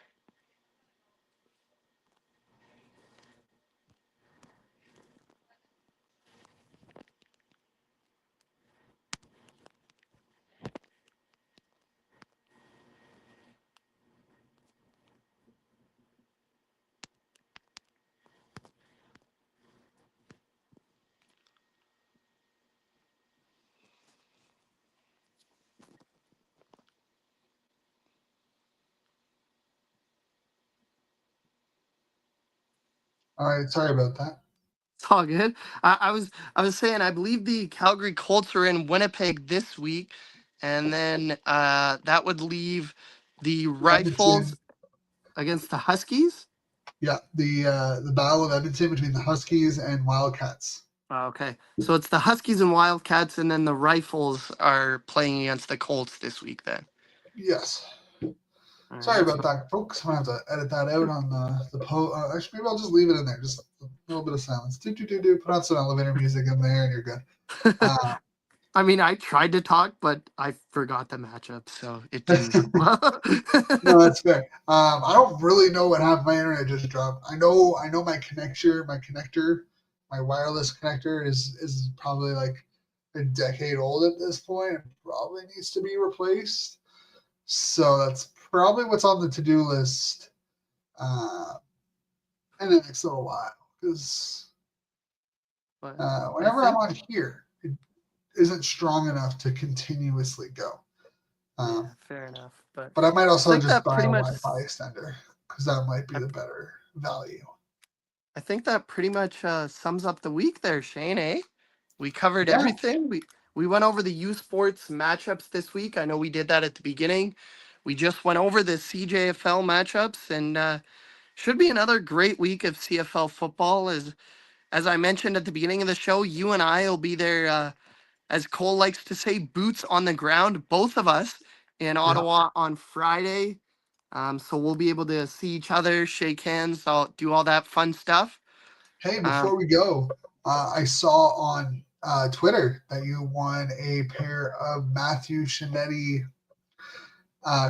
All right, sorry about that. It's all good. I was saying I believe the Calgary Colts are in Winnipeg this week, and then that would leave the Rifles Edmonton, against the Huskies. yeah, the Battle of Edmonton between the Huskies and Wildcats. Okay, so it's the Huskies and Wildcats, and then the Rifles are playing against the Colts this week. Then. Yes. All Sorry right. about So that, folks. I'm gonna have to edit that out on the post. Actually, maybe I'll just leave it in there. Just a little bit of silence. Do do do do. Put on some elevator music in there, and you're good. Uh, I mean, I tried to talk, but I forgot the matchup, so it didn't go well. no, that's fair. I don't really know what happened. My internet just dropped. I know my connector, my wireless connector is probably like a decade old at this point. It probably needs to be replaced. So that's probably what's on the to-do list uh, in the next little while. Because But I whenever I'm think, on here, it isn't strong enough to continuously go. yeah, Um, fair enough. But but I might I also think just that buy pretty a much, Wi-Fi extender because that might be I, the better value. I think that pretty much sums up the week there, Shane. Eh? We covered Yeah. everything. We went over the U Sports matchups this week. I know we did that at the beginning. We just went over the CJFL matchups, and should be another great week of CFL football. As I mentioned at the beginning of the show, you and I will be there. As Cole likes to say, boots on the ground, both of us in Yeah. Ottawa on Friday. So we'll be able to see each other, shake hands, do all that fun stuff. Hey, Um, before we go, I saw on Twitter that you won a pair of Matthew Shinetti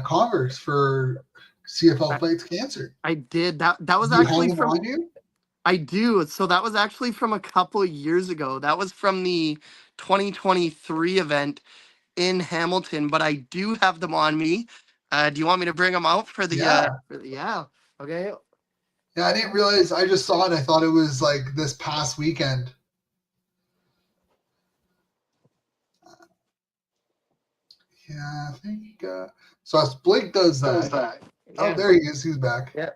Converse for CFL I, Fights Cancer. I did that. That was Do you have actually them from. on you? I do. So that was actually from a couple of years ago. That was from the 2023 event in Hamilton, but I do have them on me. Do you want me to bring them out for the? Yeah. Yeah. Okay. Yeah, I didn't realize. I just saw it. I thought it was like this past weekend. Yeah, I think. So as Blake does Does that. that? Oh, Yeah. there he is. He's back. Yeah.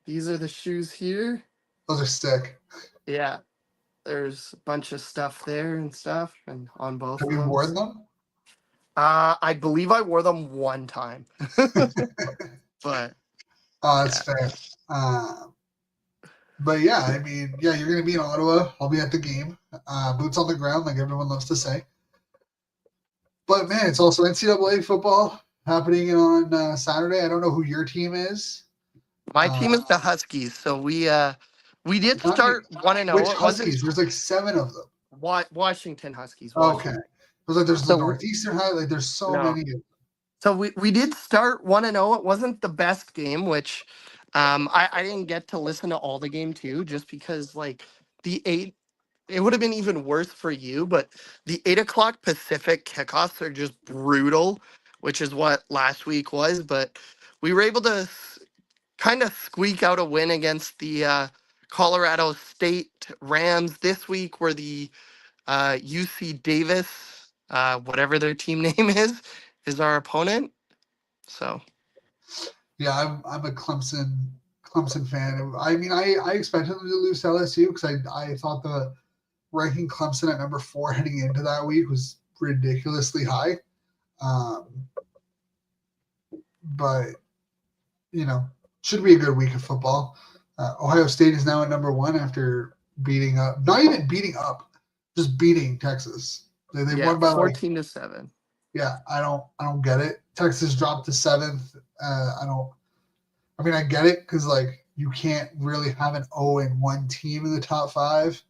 These are the shoes here. Those are sick. Yeah. There's a bunch of stuff there and stuff, and on both Have of you them. worn them? I believe I wore them one time, but Oh, that's yeah. fair. But yeah, I mean, yeah, you're going to be in Ottawa. I'll be at the game. Boots on the ground, like everyone loves to say. But man, it's also NCAA football happening on Saturday. I don't know who your team is. My Uh, team is the Huskies, so we did not me. start 1-0. Which It wasn't Huskies? There's like seven of them. Washington Huskies. Okay. Washington. There's the So Northeastern High. Like there's so no. many. So we did start 1-0. It wasn't the best game, which I didn't get to listen to all the game too, just because like the eight it would have been even worse for you, but the 8 o'clock Pacific kickoffs are just brutal, which is what last week was. But we were able to kind of squeak out a win against the Colorado State Rams this week, where the UC Davis, whatever their team name is our opponent. So Yeah, I'm a Clemson fan. I mean, I expected them to lose to LSU because I thought the ranking Clemson at number 4 heading into that week was ridiculously high. Um, but you know, should be a good week of football. Ohio State is now at number 1 after beating up, not even beating up, just beating Texas. They yeah, won by like, 14-7. yeah, I don't get it. Texas dropped to 7th. I mean, I get it because like you can't really have an 0-1 team in the top 5.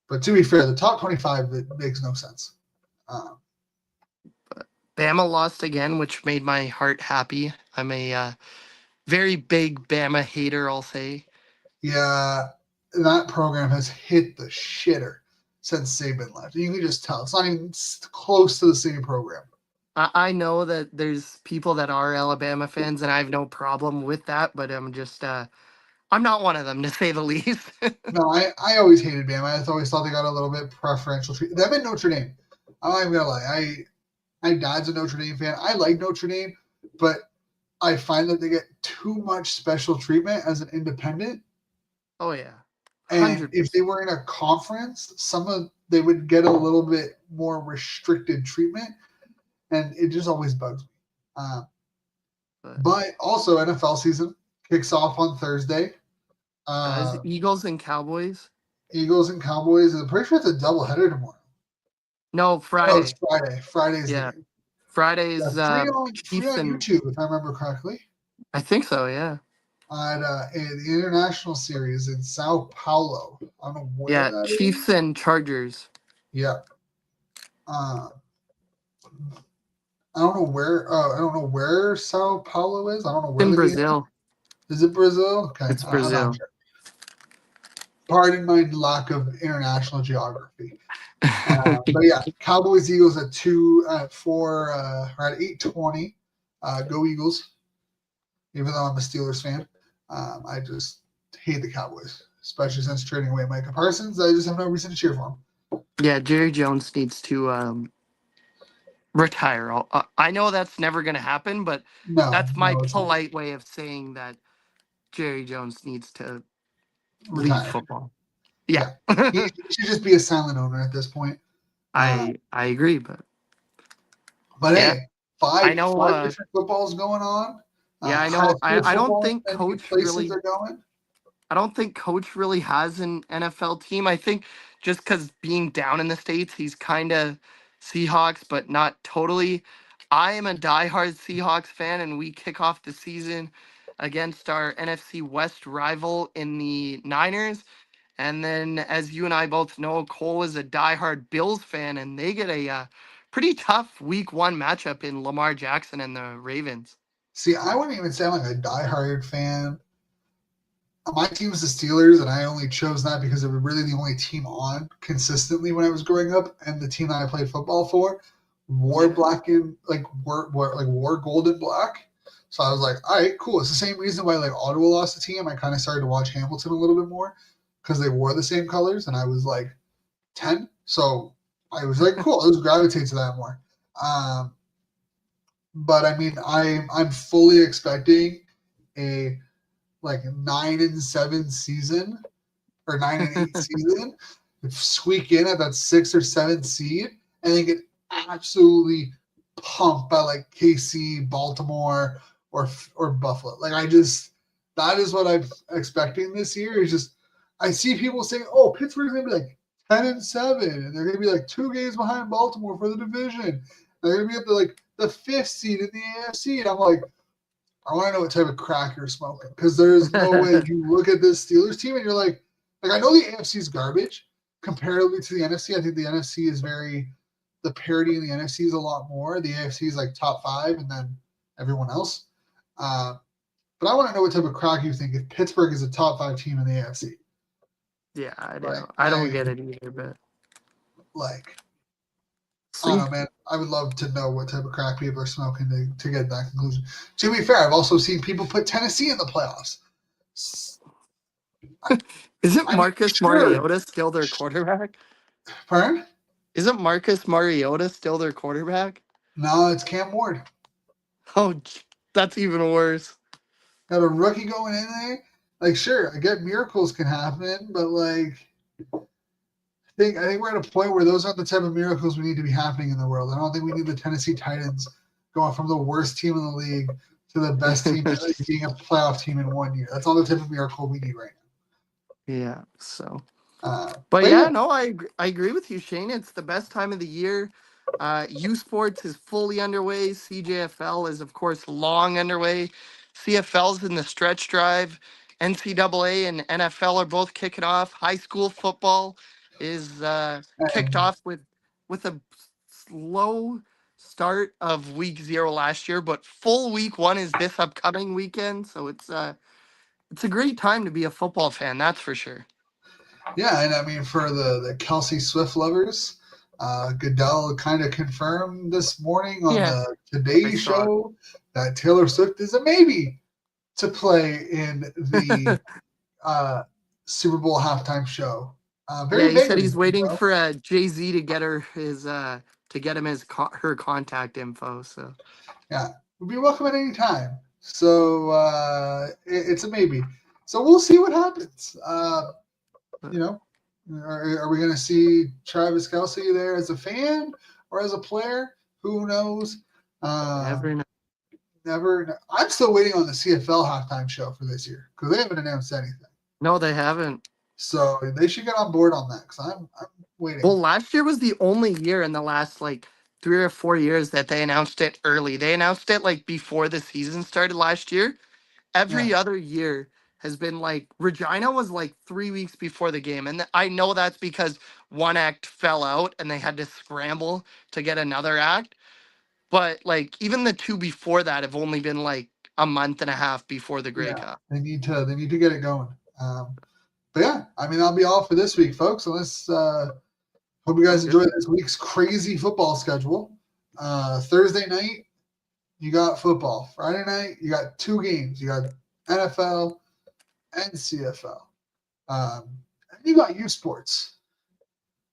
But to be fair, the top 25 it makes no sense. Um, Bama lost again, which made my heart happy. I'm a very big Bama hater, I'll say. Yeah, that program has hit the shitter since Saban left. You can just tell it's not even close to the same program. I know that there's people that are Alabama fans, and I have no problem with that, but I'm just I'm not one of them, to say the least. No, I always hated Bama. I always thought they got a little bit preferential treatment. Them and Notre Dame. I'm not even gonna lie. My dad's a Notre Dame fan. I like Notre Dame, but I find that they get too much special treatment as an independent. Oh yeah, And if 100%. they were in a conference, they would get a little bit more restricted treatment, and it just always bugs me. But But also, NFL season kicks off on Thursday. is Uh, Eagles and Cowboys? Eagles and Cowboys. I'm pretty sure it's a doubleheader tomorrow. No, Oh, it's Friday. Friday. Friday's the Yeah, game. Yeah, Friday's free Chiefs on and YouTube if I remember correctly. I think so. Yeah, At the international series in Sao Paulo. I don't know where yeah, that Chiefs is. and Chargers. Yeah. Uh, I don't know where. I don't know where Sao Paulo is. I don't know where In the game Brazil. is. It Brazil? Okay, It's I'm not Brazil. sure. Pardon my lack of international geography. But yeah, Cowboys Eagles at 4 or at 8:20. Go Eagles! Even though I'm a Steelers fan, I just hate the Cowboys, especially since trading away Micah Parsons. I just have no reason to cheer for him. Yeah, Jerry Jones needs to retire. I know that's never going to happen, but No, that's my no, it's not. polite way of saying that Jerry Jones needs to leave Retire. football. Yeah, Yeah, he should just be a silent owner at this point. I agree, But yeah, hey, I five know. five different footballs going on. Yeah, I High know. school I don't football think in many Coach places really. are going. I don't think Coach really has an NFL team. I think just because being down in the States, he's kind of Seahawks, but not totally. I am a diehard Seahawks fan, and we kick off the season against our NFC West rival in the Niners. And then, as you and I both know, Cole is a diehard Bills fan, and they get a pretty tough week 1 matchup in Lamar Jackson and the Ravens. See, I wouldn't even say I'm like a diehard fan. My team is the Steelers, and I only chose that because they were really the only team on consistently when I was growing up, and the team that I played football for wore Yeah. black and wore gold and black. So I was like, all right, cool. It's the same reason why like Ottawa lost the team. I kind of started to watch Hamilton a little bit more because they wore the same colors, and I was like 10, so I was like, cool. I just gravitate to that more. Um, but I mean, I'm fully expecting a like 9-7 season or 9-8 season, squeak in at that 6 or 7 seed, and then get absolutely pumped by like KC, Baltimore, or Buffalo. Like I just that is what I'm expecting this year. Is just I see people saying, "Oh, Pittsburgh's gonna be like 10-7, and they're gonna be like 2 games behind Baltimore for the division. They're gonna be up to like the 5th seed in the AFC," and I'm like, I want to know what type of crack you're smoking because there's no way you look at this Steelers team and you're like I know the AFC is garbage comparatively to the NFC. I think the NFC is the parity in the NFC is a lot more. The AFC is like top 5 and then everyone else. Uh, but I want to know what type of crack you think if Pittsburgh is a top 5 team in the AFC. Yeah, Like I don't get it either, but like I don't see. know, man. I would love to know what type of crack people are smoking to get that conclusion. To be fair, I've also seen people put Tennessee in the playoffs. Isn't I mean, Marcus sure. Mariota still their quarterback? Pardon? Isn't Marcus Mariota still their quarterback? No, it's Cam Ward. Oh, that's even worse. Got a rookie going in there. Like, sure, I get miracles can happen, but like, I think we're at a point where those aren't the type of miracles we need to be happening in the world. I don't think we need the Tennessee Titans going from the worst team in the league to the best team, like being a playoff team in 1 year. That's all the type of miracle we need right Yeah, so. now. But But yeah, yeah, no, I agree with you, Shane. It's the best time of the year. U Sports is fully underway. CJFL is, of course, long underway. CFL's in the stretch drive. NCAA and NFL are both kicking off. High school football is kicked and off with a slow start of week 0 last year, but full week 1 is this upcoming weekend. So it's a great time to be a football fan, that's for sure. Yeah, and I mean for the Kelsey Swift lovers, Goodell kind of confirmed this morning on Yeah, the I Today saw Show that Taylor Swift is a maybe to play in the it. Super Bowl halftime show. Yeah, Very he big, said he's you waiting know? for Jay-Z to get to get him her contact info. So Yeah, we'll be welcome at any time. So it's a maybe. So we'll see what happens. You know, are we going to see Travis Kelsey there as a fan or as a player? Who knows? never know. Never. I'm still waiting on the CFL halftime show for this year because they haven't announced anything. No, they haven't. So they should get on board on that because I'm waiting. Well, last year was the only year in the last like 3 or 4 years that they announced it early. They announced it like before the season started last year. Yeah, Every other year has been like Regina was like 3 weeks before the game. And I know that's because one act fell out and they had to scramble to get another act. But like even the two before that have only been like a month and a half before the Grey yeah. Cup. They need to get it going. But yeah, I mean that'll be all for this week, folks. Unless hope you guys Sounds good. enjoy this week's crazy football schedule. Thursday night you got football. Friday night you got 2 games. You got NFL and CFL. And you got U Sports.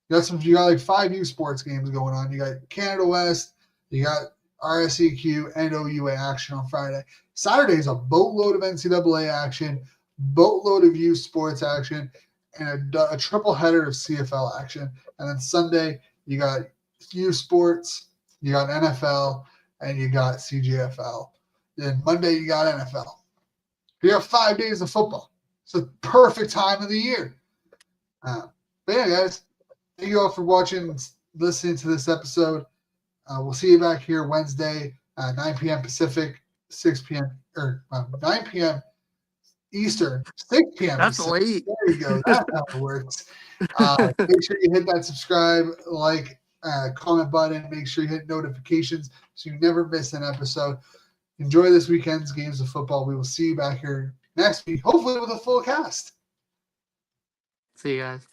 You got like 5 U Sports games going on. You got Canada West, you got RSEQ and OUA action on Friday. Saturday is a boatload of NCAA action, boatload of U Sports action, and a triple header of CFL action. And then Sunday you got U Sports, you got NFL, and you got CJFL. Then Monday you got NFL. You have 5 days of football. It's the perfect time of the year. But yeah, guys, thank you all for watching, listening to this episode. We'll see you back here Wednesday, 9 p.m. Pacific, 6 p.m. or 9 p.m. Eastern, 6 p.m. That's Pacific. late. There you go. That's how it works. Make sure you hit that subscribe, like, comment button. Make sure you hit notifications so you never miss an episode. Enjoy this weekend's games of football. We will see you back here next week, hopefully with a full cast. See you guys.